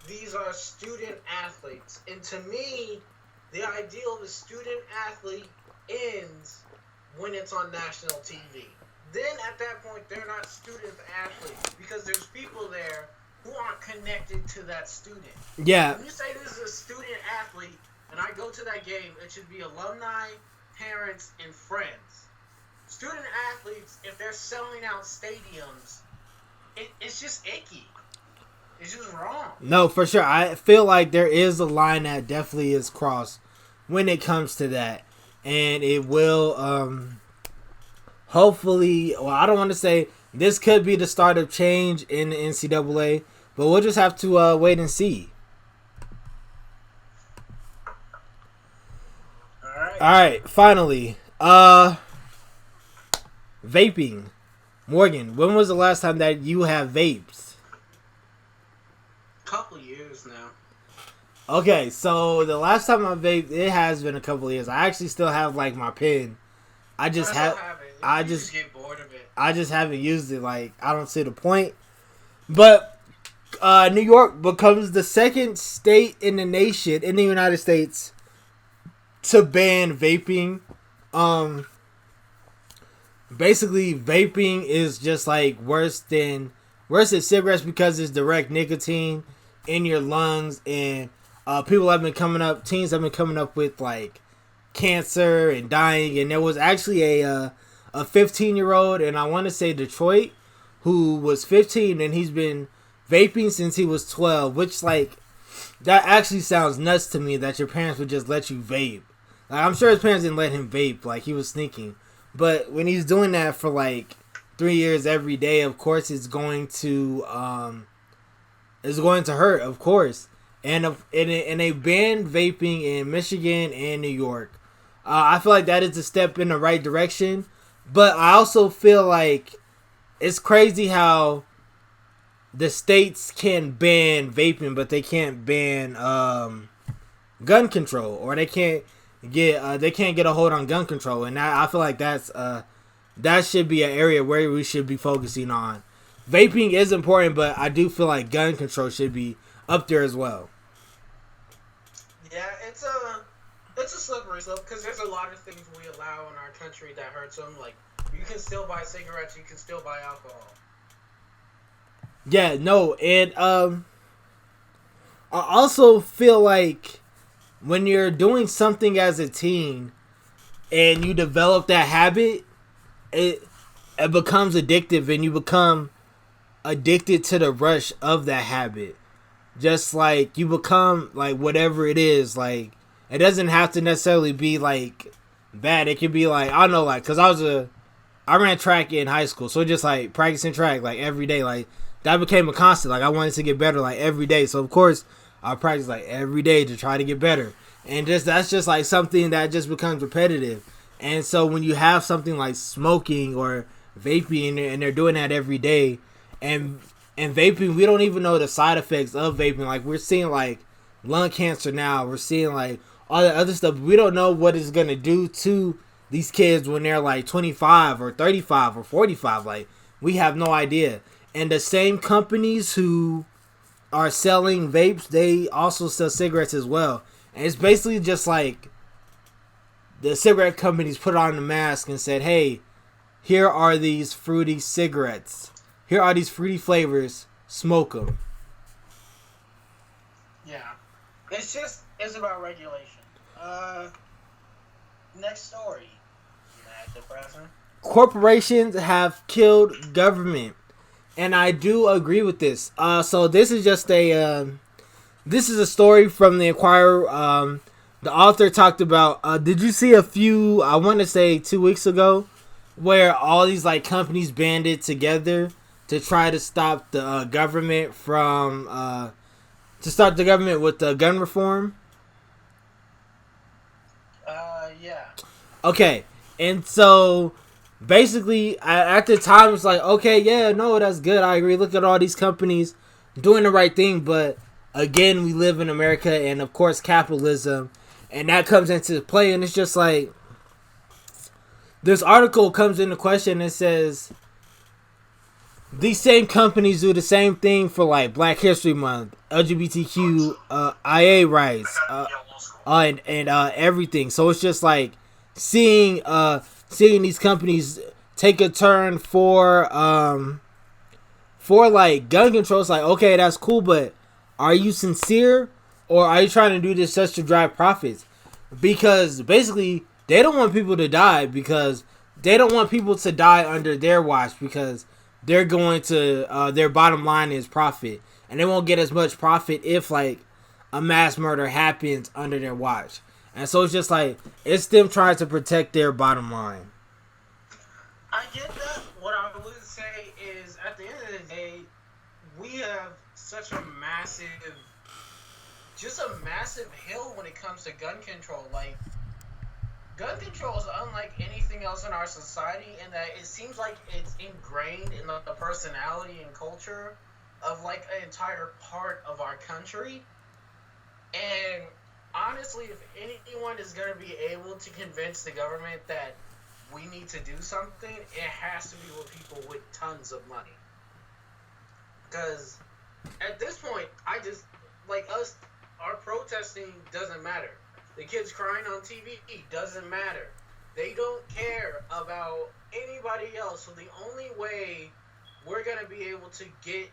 these are student athletes, and to me the ideal of a student athlete ends when it's on national TV. Then at that point, they're not student athletes because there's people there who aren't connected to that student. Yeah. When you say this is a student athlete and I go to that game, it should be alumni, parents, and friends. Student athletes, if they're selling out stadiums, it's just icky. It's just wrong. No, for sure. I feel like there is a line that definitely is crossed when it comes to that. And it will, hopefully, well, I don't want to say this could be the start of change in the NCAA, but we'll just have to wait and see. All right, finally, vaping. Morgan, when was the last time that you have vaped? Couple years now. Okay, so the last time I vaped, it has been a couple of years. I actually still have like my pen. I just get bored of it. I just haven't used it. Like, I don't see the point. But New York becomes the second state in the nation, in the United States, to ban vaping. Basically, vaping is just like worse than cigarettes because it's direct nicotine in your lungs, and teens have been coming up with like cancer and dying. And there was actually a 15-year-old, and I want to say Detroit, who was 15 and he's been vaping since he was 12, which, like, that actually sounds nuts to me that your parents would just let you vape. Like, I'm sure his parents didn't let him vape, like he was sneaking. But when he's doing that for like 3 years every day, of course it's going to hurt, of course. And they banned vaping in Michigan and New York. I feel like that is a step in the right direction, but I also feel like it's crazy how the states can ban vaping, but they can't ban gun control, or they can't get a hold on gun control, and I feel like that should be an area where we should be focusing on. Vaping is important, but I do feel like gun control should be up there as well. Yeah, it's a slippery slope because there's a lot of things we allow in our country that hurts them. Like, you can still buy cigarettes, you can still buy alcohol. Yeah, no, and I also feel like when you're doing something as a teen and you develop that habit, it becomes addictive, and you become addicted to the rush of that habit. Just like you become like whatever it is, like it doesn't have to necessarily be like bad. It could be like, I don't know, like, cause I ran track in high school, so just like practicing track like every day, like that became a constant. Like I wanted to get better like every day, so of course I practice like every day to try to get better, and that's just like something that just becomes repetitive. And so when you have something like smoking or vaping, and they're doing that every day, and vaping, we don't even know the side effects of vaping. Like we're seeing like lung cancer now, we're seeing like all the other stuff. We don't know what it's gonna do to these kids when they're like 25 or 35 or 45. Like we have no idea. And the same companies who are selling vapes, they also sell cigarettes as well. And it's basically just like the cigarette companies put on the mask and said, hey, here are these fruity cigarettes. Here are these fruity flavors. Smoke them. Yeah. It's about regulation. Next story. Mad depressing. Corporations have killed government. And I do agree with this. So this is just this is a story from the Inquirer. The author talked about, did you see a few, I want to say 2 weeks ago, where all these like companies banded together to try to stop the government from, to start the government with the gun reform? Yeah. Okay, and so basically at the time it's like, okay, yeah, no, that's good, I agree. Look at all these companies doing the right thing, but again, we live in America, and of course capitalism, and that comes into play. And it's just like this article comes into question and says these same companies do the same thing for like Black History Month, LGBTQ IA rights, and everything. So it's just like seeing these companies take a turn for like gun control. It's like, okay, that's cool, but are you sincere, or are you trying to do this just to drive profits? Because basically they don't want people to die, because they don't want people to die under their watch, because they're going to their bottom line is profit, and they won't get as much profit if like a mass murder happens under their watch. And so it's just like, it's them trying to protect their bottom line. I get that. What I would say is, at the end of the day, we have such a massive hill when it comes to gun control. Like, gun control is unlike anything else in our society, in that it seems like it's ingrained in the personality and culture of like an entire part of our country. And honestly, if anyone is going to be able to convince the government that we need to do something, it has to be with people with tons of money. Because at this point, I just, like us, our protesting doesn't matter. The kids crying on TV doesn't matter. They don't care about anybody else. So the only way we're going to be able to get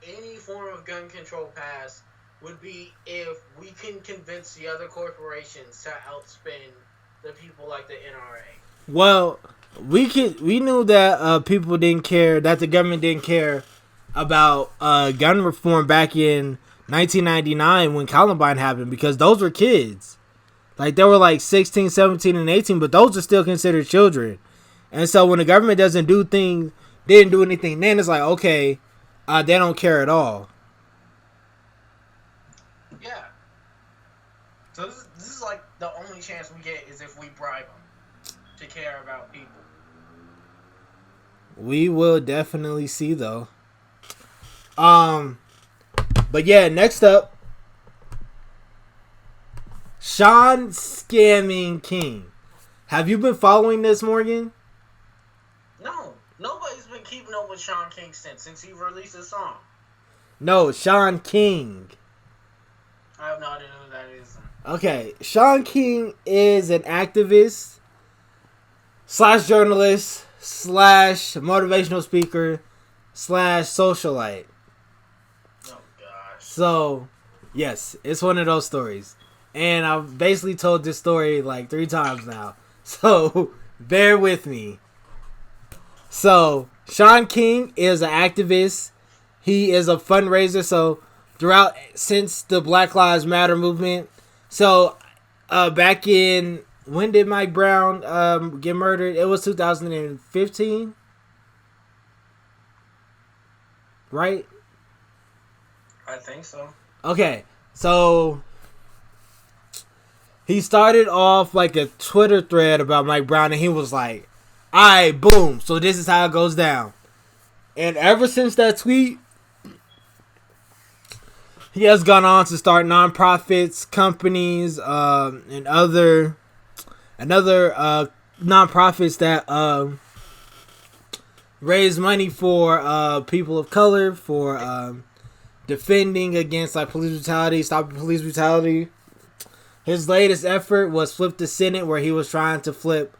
any form of gun control passed would be if we can convince the other corporations to outspend the people like the NRA. Well, we knew that people didn't care, that the government didn't care about gun reform back in 1999 when Columbine happened, because those were kids. Like, they were like 16, 17, and 18, but those are still considered children. And so when the government didn't do anything then, it's like, okay, they don't care at all. Yeah. So this is like the only chance we get is if we bribe them to care about people. We will definitely see, though. But yeah, next up, Shaun Scamming King. Have you been following this, Morgan? No, nobody's been keeping up with Shaun Kingston since he released his song. No, Shaun King. I have no idea who that is. Okay, Shaun King is an activist / journalist / motivational speaker / socialite. Oh gosh. So, yes, it's one of those stories. And I've basically told this story like 3 times now. So, bear with me. So, Shaun King is an activist. He is a fundraiser. So, since the Black Lives Matter movement. So, back in, when did Mike Brown get murdered? It was 2015. Right? I think so. Okay, so he started off like a Twitter thread about Mike Brown, and he was like, "Alright, boom, so this is how it goes down." And ever since that tweet, he has gone on to start nonprofits, companies, and other nonprofits that raise money for people of color, for defending against like police brutality, stopping police brutality. His latest effort was Flip the Senate, where he was trying to flip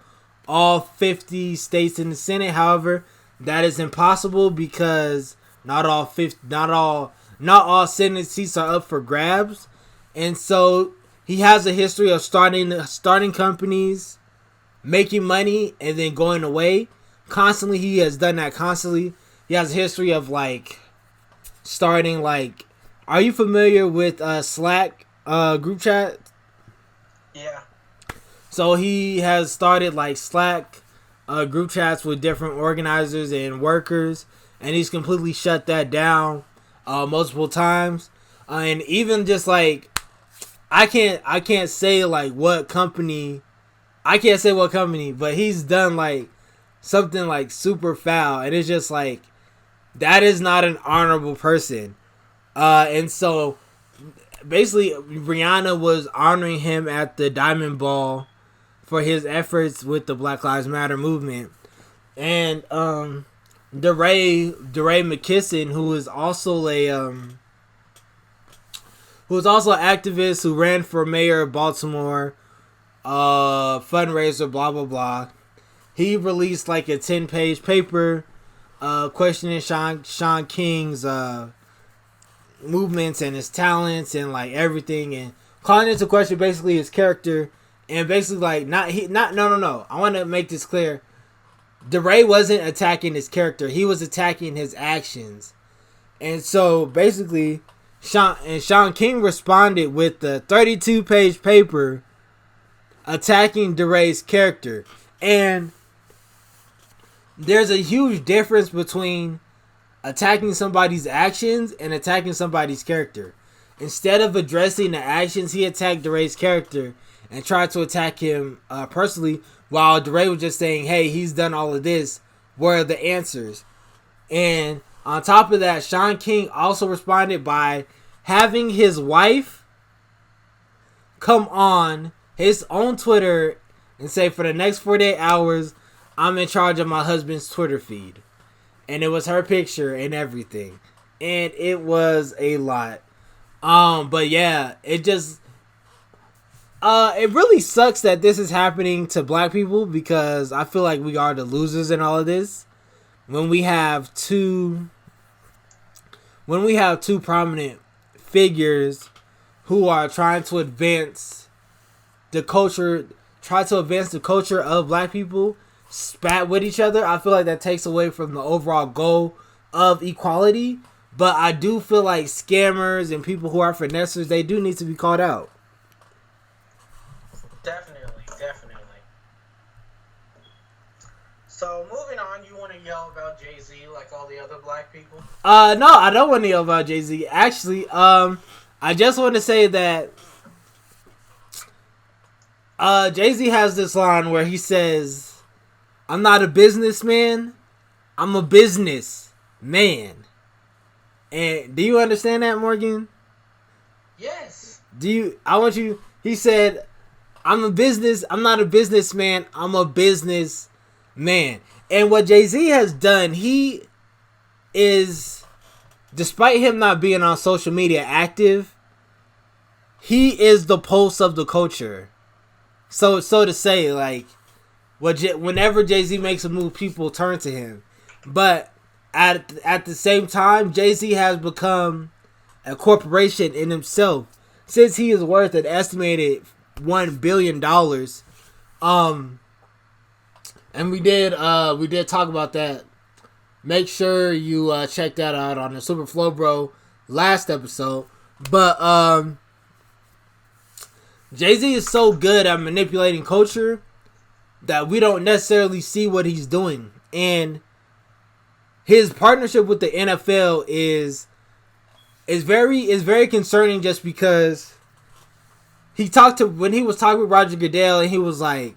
all 50 states in the Senate. However, that is impossible because not all Senate seats are up for grabs. And so he has a history of starting companies, making money, and then going away. Constantly, he has done that constantly. He has a history of like starting like, are you familiar with Slack group chat? Yeah. So he has started like Slack group chats with different organizers and workers, and he's completely shut that down multiple times. And even just like, I can't say like what company, but he's done like something like super foul, and it's just like, that is not an honorable person. And so basically Rihanna was honoring him at the Diamond Ball for his efforts with the Black Lives Matter movement. And DeRay McKesson, who is also an activist who ran for mayor of Baltimore, fundraiser, blah blah blah. He released like a 10-page paper questioning Shaun King's movements and his talents and like everything, and calling into question basically his character, and basically like no. I want to make this clear. DeRay wasn't attacking his character; he was attacking his actions. And so basically, Shaun King responded with the 32-page paper attacking DeRay's character. And there's a huge difference between attacking somebody's actions and attacking somebody's character. Instead of addressing the actions, he attacked DeRay's character and tried to attack him personally, while DeRay was just saying, hey, he's done all of this. Where are the answers? And on top of that, Shaun King also responded by having his wife come on his own Twitter and say, for the next 48 hours, I'm in charge of my husband's Twitter feed. And it was her picture and everything. And it was a lot. But yeah, it just... it really sucks that this is happening to black people, because I feel like we are the losers in all of this. When we have two prominent figures who are trying to advance the culture of black people, spat with each other, I feel like that takes away from the overall goal of equality. But I do feel like scammers and people who are finessers, they do need to be called out. Definitely. So, moving on, you want to yell about Jay-Z like all the other black people? No, I don't want to yell about Jay-Z. Actually, I just want to say that Jay-Z has this line where he says, I'm not a businessman, I'm a business man. And do you understand that, Morgan? Yes. He said, I'm not a businessman, I'm a business man. And what Jay-Z has done, he is, despite him not being on social media active, he is the pulse of the culture. So to say, like, whenever Jay-Z makes a move, people turn to him. But at the same time, Jay-Z has become a corporation in himself, since he is worth an estimated $1 billion. And we did talk about that. Make sure you check that out on the Super Flow Bro last episode. But Jay-Z is so good at manipulating culture that we don't necessarily see what he's doing. And his partnership with the NFL is very concerning, just because when he was talking with Roger Goodell, and he was like,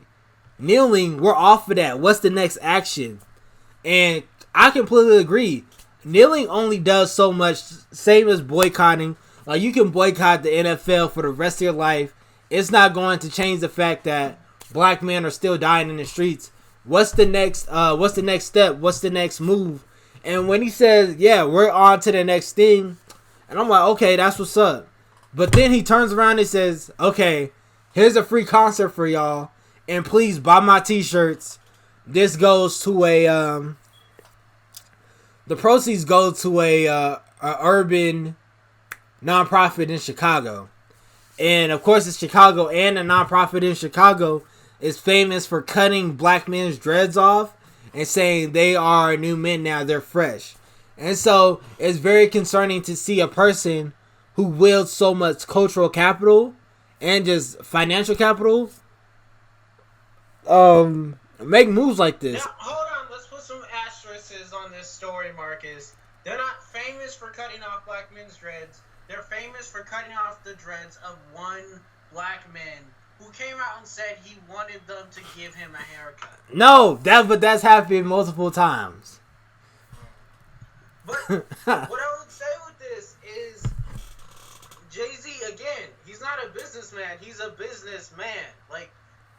kneeling, we're off of that. What's the next action? And I completely agree. Kneeling only does so much, same as boycotting. Like, you can boycott the NFL for the rest of your life. It's not going to change the fact that black men are still dying in the streets. What's the next step? What's the next move? And when he says, yeah, we're on to the next thing, and I'm like, okay, that's what's up. But then he turns around and says, okay, here's a free concert for y'all, and please buy my t-shirts. This goes to the proceeds go to a urban nonprofit in Chicago. And of course it's Chicago, and a nonprofit in Chicago is famous for cutting black men's dreads off and saying they are new men now, they're fresh. And so it's very concerning to see a person who wields so much cultural capital and just financial capital make moves like this. Now, hold on, let's put some asterisks on this story, Marcus. They're not famous for cutting off black men's dreads. They're famous for cutting off the dreads of one black man who came out and said he wanted them to give him a haircut. No, that's happened multiple times. But what I would say with this is, Jay-Z, again, he's not a businessman, he's a businessman. Like,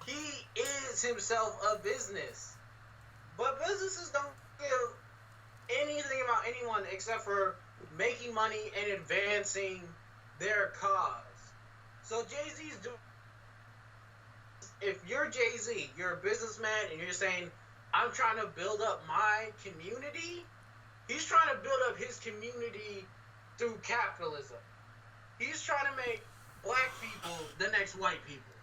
he is himself a business. But businesses don't give anything about anyone except for making money and advancing their cause. So Jay-Z's doing... If you're Jay-Z, you're a businessman, and you're saying, I'm trying to build up my community, he's trying to build up his community through capitalism. He's trying to make black people the next white people.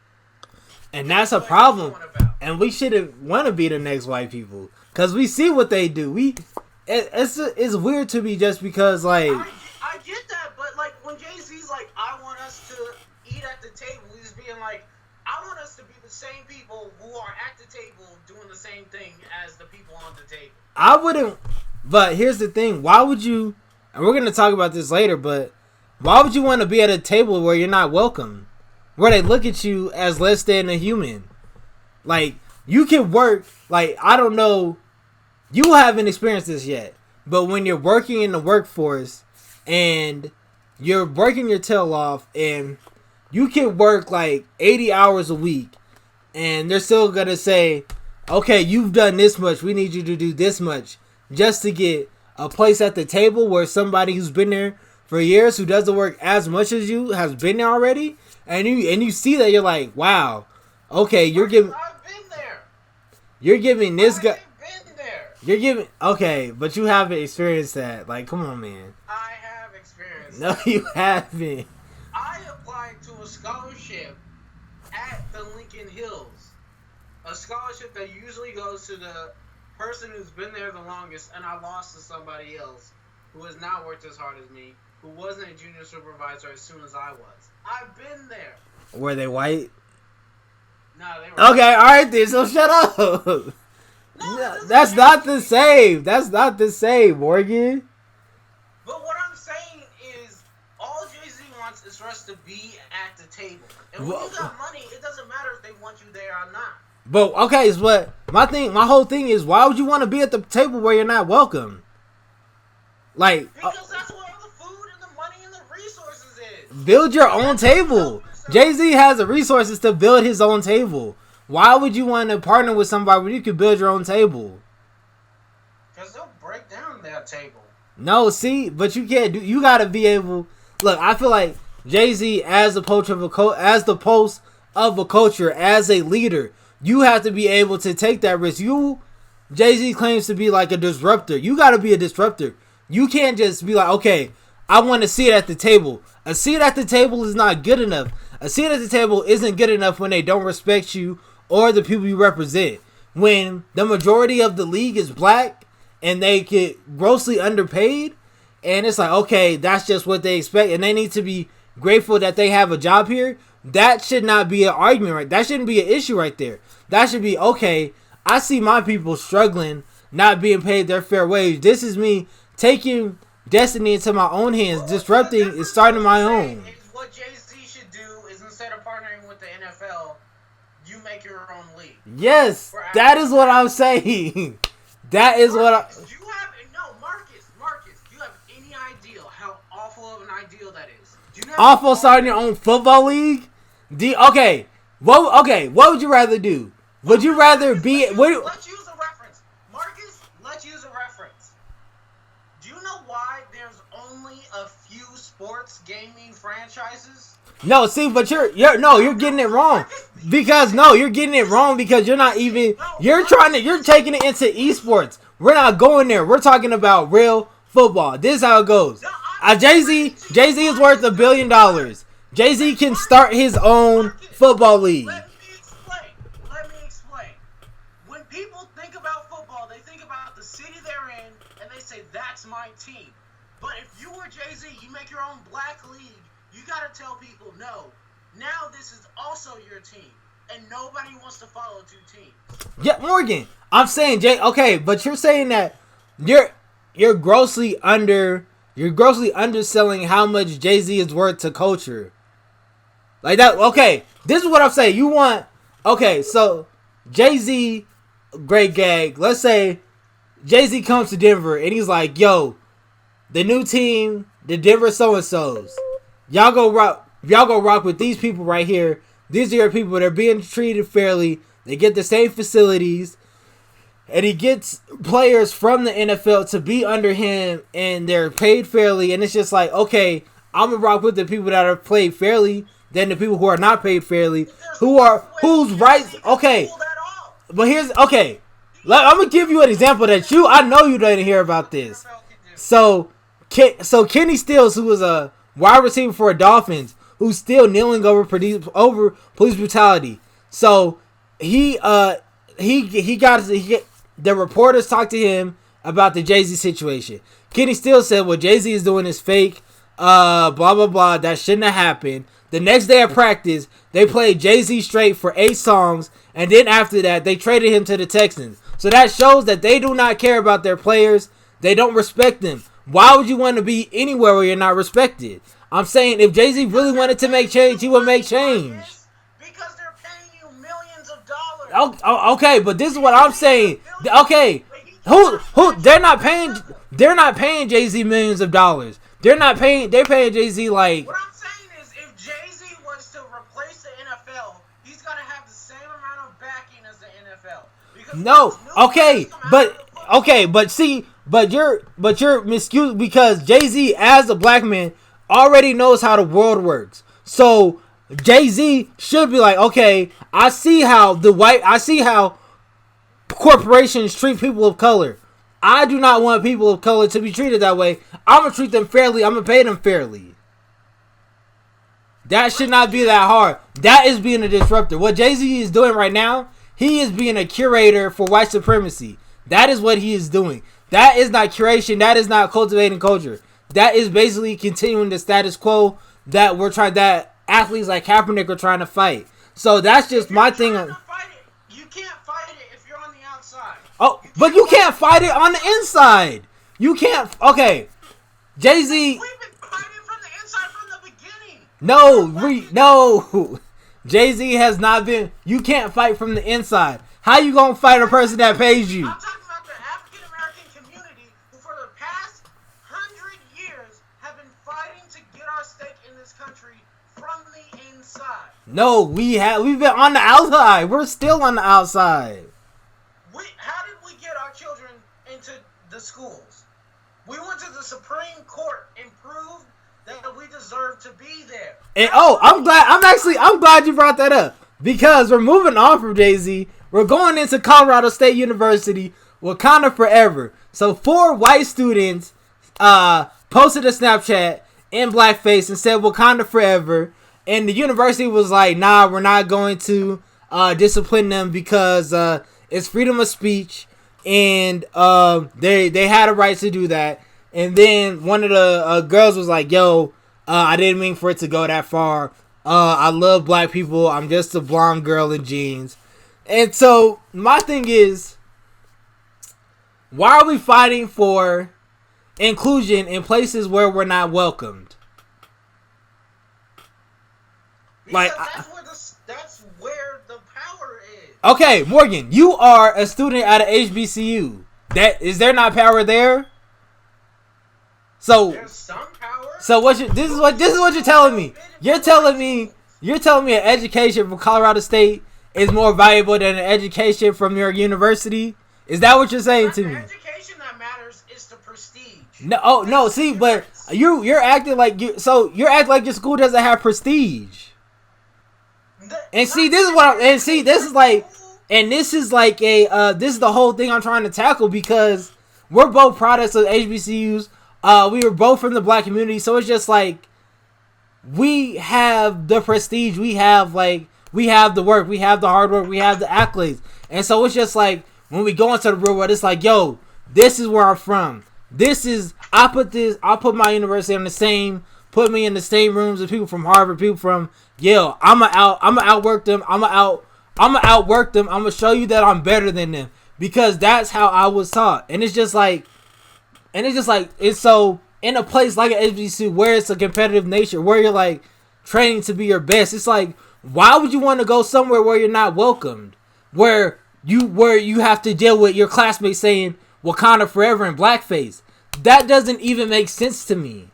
And that's a problem. And we shouldn't want to be the next white people, because we see what they do. It's weird to me, just because, like... I get that, but, like, when Jay-Z's like, I want us to eat at the table, he's being like, I want us to be the same people who are at the table doing the same thing as the people on the table. I wouldn't... But here's the thing. Why would you... And we're going to talk about this later, but why would you want to be at a table where you're not welcome? Where they look at you as less than a human? Like, you can work... Like, I don't know... You haven't experienced this yet. But when you're working in the workforce and you're working your tail off, and you can work like 80 hours a week, and they're still going to say, okay, you've done this much, we need you to do this much, just to get a place at the table where somebody who's been there for years, who doesn't work as much as you, has been there already, and you see that, you're like, wow, okay, I've been there. You're giving this guy... Been there. You're giving... Okay, but you haven't experienced that. Like, come on, man. I have experienced No, that. you haven't. I applied to a scholarship at the Lincoln Hills. A scholarship that usually goes to the person who's been there the longest, and I lost to somebody else who has not worked as hard as me, who wasn't a junior supervisor as soon as I was. I've been there. Were they white? No, they were. Okay, alright then, so shut up. No, That's not the same. That's not the same, Morgan. But what I'm saying is, all Jay-Z wants is for us to be at the table. And when you got money, it doesn't matter if they want you there or not. But, okay, is what... My whole thing is, why would you want to be at the table where you're not welcome? Like... Because that's where all the build your own table. Jay-Z has the resources to build his own table. Why would you want to partner with somebody where you could build your own table? Because they'll break down that table. No, see, but you can't do. You gotta be able. Look, I feel like Jay-Z as the post of a culture, as a leader, you have to be able to take that risk. Jay-Z claims to be like a disruptor. You gotta be a disruptor. You can't just be like, okay, I want to sit at the table. A seat at the table is not good enough. A seat at the table isn't good enough when they don't respect you or the people you represent. When the majority of the league is black and they get grossly underpaid, and it's like, okay, that's just what they expect, and they need to be grateful that they have a job here. That should not be an argument, right? That shouldn't be an issue right there. That should be, okay, I see my people struggling, not being paid their fair wage. This is me taking destiny into my own hands, disrupting and starting my own. What Jay-Z should do is, instead of partnering with the NFL, you make your own league. Yes, that is what I'm saying. That is what I... Marcus, do you have any idea how awful of an ideal that is? Awful starting your own football league? Okay, what would you rather do? Would you rather be... Let's use a reference. Marcus, let's use a reference. Do you know why there's only a few sports gaming franchises? No, see, but you're getting it wrong. Because you're getting it wrong because you're not even... You're taking it into esports. We're not going there. We're talking about real football. This is how it goes. Jay-Z is worth $1 billion. Jay-Z can start his own football league. Let me explain. When people think about football, they think about the city they're in, and they say, that's my team. But if you were Jay-Z, you make your own black league, you gotta tell people, no, now this is also your team. And nobody wants to follow two teams. Yeah, Morgan, I'm saying, Jay, okay, but you're saying that you're grossly underselling how much Jay-Z is worth to culture. Like that, okay, this is what I'm saying. So Jay-Z, great gag. Let's say Jay-Z comes to Denver and he's like, yo, the new team, the Denver so-and-sos, y'all go rock with these people right here. These are your people. They're being treated fairly. They get the same facilities. And he gets players from the NFL to be under him, and they're paid fairly. And it's just like, okay, I'm going to rock with the people that are paid fairly than the people who are not paid fairly. Whose rights, okay. But okay. I'm going to give you an example that I know you didn't hear about this. So Kenny Stills, who was a wide receiver for the Dolphins, who's still kneeling over police brutality. So the reporters talked to him about the Jay-Z situation. Kenny Stills said what Jay-Z is doing is fake, blah, blah, blah. That shouldn't have happened. The next day of practice, they played Jay-Z straight for 8 songs, and then after that, they traded him to the Texans. So that shows that they do not care about their players. They don't respect them. Why would you want to be anywhere where you're not respected? I'm saying if Jay-Z really wanted to make change, he would make change. Because they're paying you millions of dollars. Okay, but this is what I'm saying. Okay, they're not paying Jay-Z millions of dollars. They're paying Jay-Z like. What I'm saying is, if Jay-Z was to replace the NFL, he's gonna have the same amount of backing as the NFL. But you're miscused because Jay-Z as a black man already knows how the world works. So Jay-Z should be like, okay, I see how corporations treat people of color. I do not want people of color to be treated that way. I'm going to treat them fairly. I'm going to pay them fairly. That should not be that hard. That is being a disruptor. What Jay-Z is doing right now, he is being a curator for white supremacy. That is what he is doing. That is not curation. That is not cultivating culture. That is basically continuing the status quo that athletes like Kaepernick are trying to fight. So that's just my thing. You can't fight it if you're on the outside. Oh, but you can't fight it on the inside. You can't. Okay, Jay-Z. We've been fighting from the inside from the beginning. No. Jay-Z has not been. You can't fight from the inside. How you gonna fight a person that pays you? I'm talking about the African American community who, for the past 100 years, have been fighting to get our stake in this country No, we've been on the outside. We're still on the outside. How did we get our children into the schools? We went to the Supreme Court and proved that we deserve to be there. And I'm glad you brought that up, because we're moving on from Jay-Z. We're going into Colorado State University, Wakanda forever. So 4 white students posted a Snapchat in blackface and said Wakanda forever, and the university was like, nah, we're not going to discipline them because it's freedom of speech, and they had a right to do that. And then one of the girls was like, yo, I didn't mean for it to go that far. I love black people. I'm just a blonde girl in jeans. And so my thing is, why are we fighting for inclusion in places where we're not welcomed? Like, that's where the power is. Okay, Morgan, you are a student at a HBCU. Is there not power there? So there's some power. So this is what you're telling me. You're telling me an education from Colorado State is more valuable than an education from your university? Is that what you're saying to me? The education that matters is the prestige. No. See, but you're acting like your school doesn't have prestige. This is the whole thing I'm trying to tackle, because we're both products of HBCUs. We were both from the black community, so it's just like we have the prestige, we have the work, we have the hard work, we have the accolades, and so it's just like when we go into the real world, it's like, yo, this is where I'm from. I put my university put me in the same rooms as people from Harvard, people from Yale. I'ma outwork them. I'ma outwork them. I'ma show you that I'm better than them, because that's how I was taught. And it's so in a place like an HBCU where it's a competitive nature, where you're like training to be your best. It's like, why would you want to go somewhere where you're not welcomed, where you have to deal with your classmates saying Wakanda forever in blackface? That doesn't even make sense to me.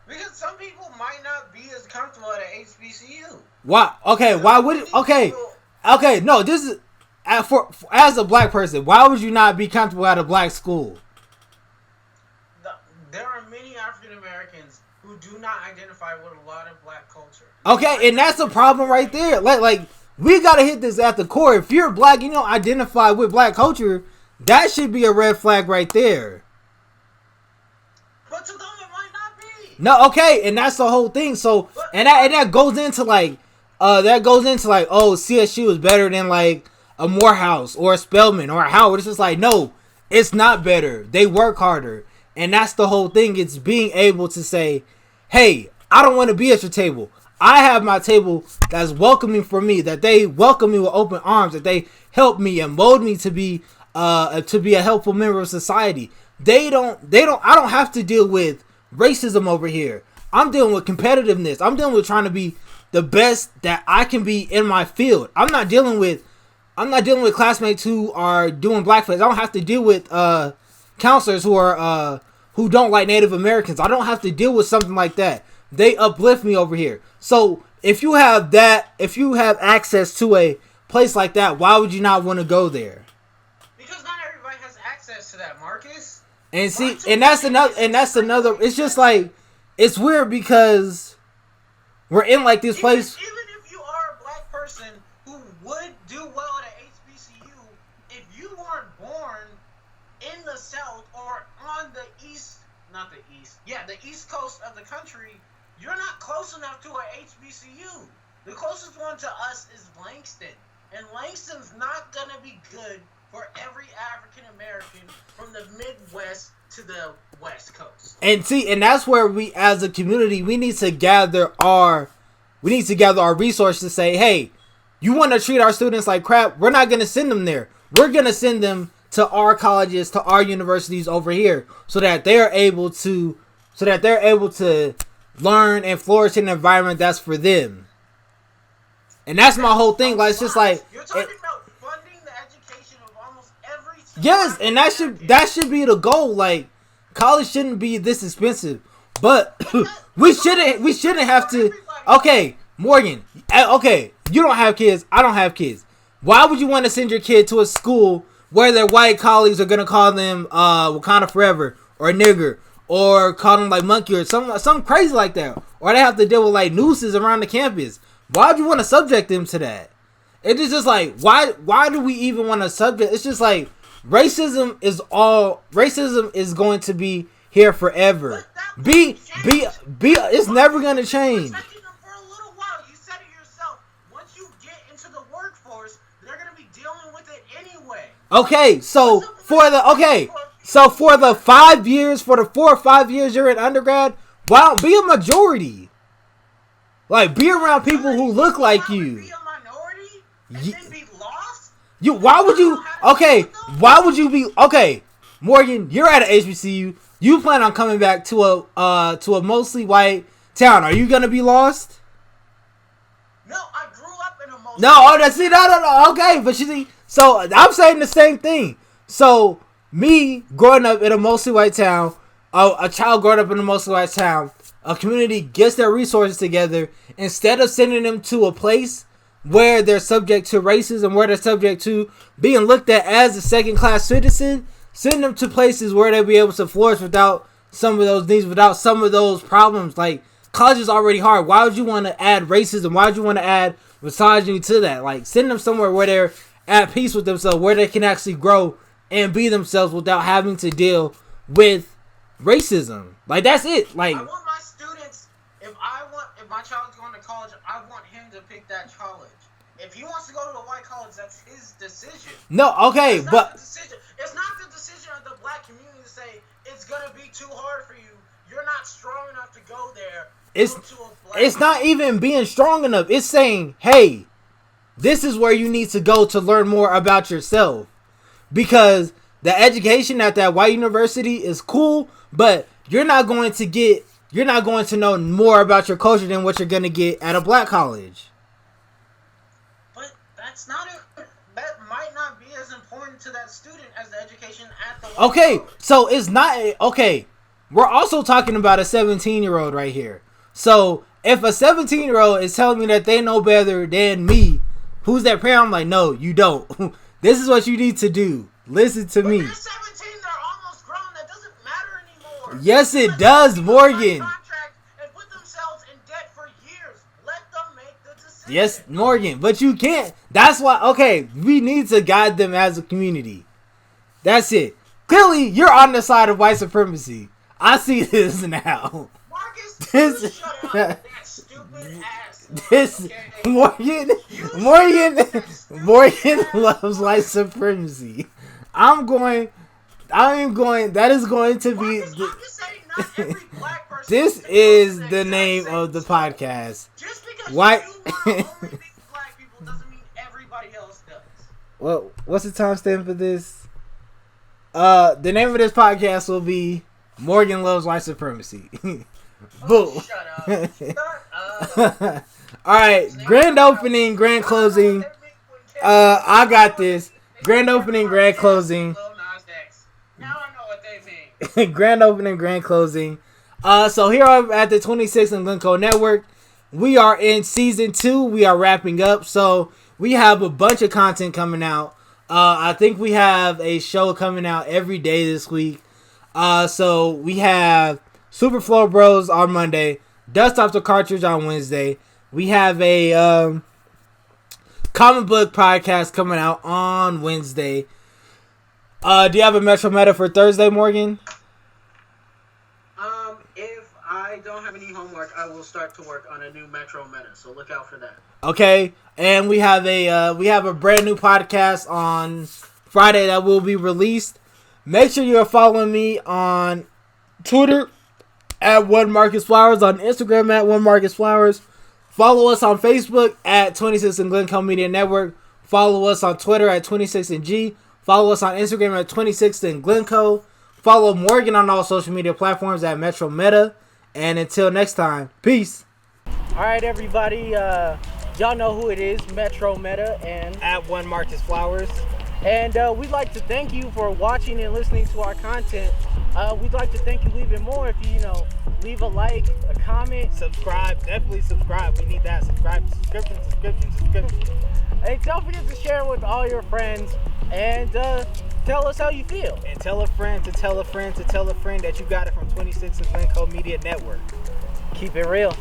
Because some people might not be as comfortable at an HBCU. Why? Okay, why would it? Okay, no, this is as a black person, why would you not be comfortable at a black school? There are many African Americans who do not identify with a lot of black culture. Okay, and that's a problem right there. Like we gotta hit this at the core. If you're black, you don't identify with black culture, that should be a red flag right there. But to them, it might not be. No, okay, and that's the whole thing. So, and that goes into like, oh, CSU is better than like a Morehouse or a Spelman or a Howard. It's just like, no, it's not better. They work harder. And that's the whole thing. It's being able to say, hey, I don't want to be at your table. I have my table that's welcoming for me, that they welcome me with open arms, that they help me and mold me to be a helpful member of society. I don't have to deal with racism over here. I'm dealing with competitiveness. I'm dealing with trying to be the best that I can be in my field. I'm not dealing with classmates who are doing blackface. I don't have to deal with counselors who don't like Native Americans. I don't have to deal with something like that. They uplift me over here. So if you have access to a place like that, why would you not want to go there? Because not everybody has access to that, Marcus. And see, and that's another. It's just like, it's weird because we're in like this place. Even if you are a black person who would do well at a HBCU, if you weren't born in the South or on the East Coast of the country, you're not close enough to a HBCU. The closest one to us is Langston, and Langston's not gonna be good for every African American from the Midwest to the West Coast. And see, and that's where we, as a community, we need to gather our resources to say, hey, you want to treat our students like crap? We're not gonna send them there. We're gonna send them to our colleges, to our universities over here, so that they're able to learn and flourish in an environment that's for them. And that's my whole thing. Like, it's just like, you're talking about funding the education of almost every yes, and that should be the goal. Like, college shouldn't be this expensive, but we shouldn't have to. Okay, Morgan, okay, you don't have kids. I don't have kids. Why would you want to send your kid to a school where their white colleagues are going to call them Wakanda forever or nigger or call them like monkey or something crazy like that? Or they have to deal with like nooses around the campus. Why would you want to subject them to that? It is just like, why do we even want to subject? It's just like racism is going to be here forever. It's never going to change. Okay, so for the 5 years, for the 4 or 5 years you're in undergrad, wow, be a majority. Like, be around people who look like you. Be a minority and then be lost? Why would you be okay? Morgan, you're at an HBCU. You plan on coming back to a mostly white town. Are you gonna be lost? No, I grew up in a mostly No. Okay, but you see. So, I'm saying the same thing. So, me growing up in a mostly white town, a child growing up in a mostly white town, a community gets their resources together, instead of sending them to a place where they're subject to racism, where they're subject to being looked at as a second-class citizen, send them to places where they'll be able to flourish without some of those needs, without some of those problems. Like, college is already hard. Why would you want to add racism? Why would you want to add misogyny to that? Like, send them somewhere where they're at peace with themselves, where they can actually grow and be themselves without having to deal with racism. Like, that's it. Like, I want my students, if my child's going to college, I want him to pick that college. If he wants to go to a white college, that's his decision. No, okay, it's but it's not the decision of the black community to say it's gonna be too hard for you. You're not strong enough to go there. It's not even being strong enough. It's saying, hey, this is where you need to go to learn more about yourself. Because the education at that white university is cool, but you're not going to know more about your culture than what you're going to get at a black college. But that might not be as important to that student as the education at the white Okay, college. so it's not, okay, we're also talking about a 17-year-old right here. So if a 17-year-old is telling me that they know better than me, who's that parent? I'm like, no, you don't. This is what you need to do. Listen to me. They're 17, they're almost grown. That doesn't matter anymore. Yes, it does, Morgan. And put themselves in debt for years. Let them make the decision. Yes, Morgan, but you can't. That's why, okay, we need to guide them as a community. That's it. Clearly, you're on the side of white supremacy. I see this now. Marcus, shut up. That stupid ass. This Morgan loves white supremacy. That is going to be. Marcus, I'm just saying, not every black person. This is the name of the podcast. Just because White. you want to only be black people doesn't mean everybody else does. Well, what's the timestamp for this? The name of this podcast will be Morgan Loves White Supremacy. Boom. Shut up. Alright, grand opening, grand closing. I got this. Grand opening, grand closing. Now I know what they mean. Grand opening, grand closing. So here at the 26th and Glencoe Network, we are in season 2. We are wrapping up. So we have a bunch of content coming out. I think we have a show coming out every day this week. So we have Super Flow Bros on Monday, Dust Off the Cartridge on Wednesday. We have a comic book podcast coming out on Wednesday. Do you have a Metro Meta for Thursday, Morgan? If I don't have any homework, I will start to work on a new Metro Meta, so look out for that. Okay, and we have a brand new podcast on Friday that will be released. Make sure you are following me on Twitter at @OneMarcusFlowers, on Instagram at @OneMarcusFlowers. Follow us on Facebook at 26 and Glencoe Media Network. Follow us on Twitter at 26andG. Follow us on Instagram at 26 and Glencoe. Follow Morgan on all social media platforms at Metro Meta. And until next time, peace. All right, everybody. Y'all know who it is, Metro Meta and At @OneMarcusFlowers. And we'd like to thank you for watching and listening to our content. We'd like to thank you even more if you leave a like, a comment. Subscribe. Definitely subscribe. We need that. Subscription. Hey, don't forget to share with all your friends and tell us how you feel. And tell a friend to tell a friend to tell a friend that you got it from 26 Glencoe Media Network. Keep it real.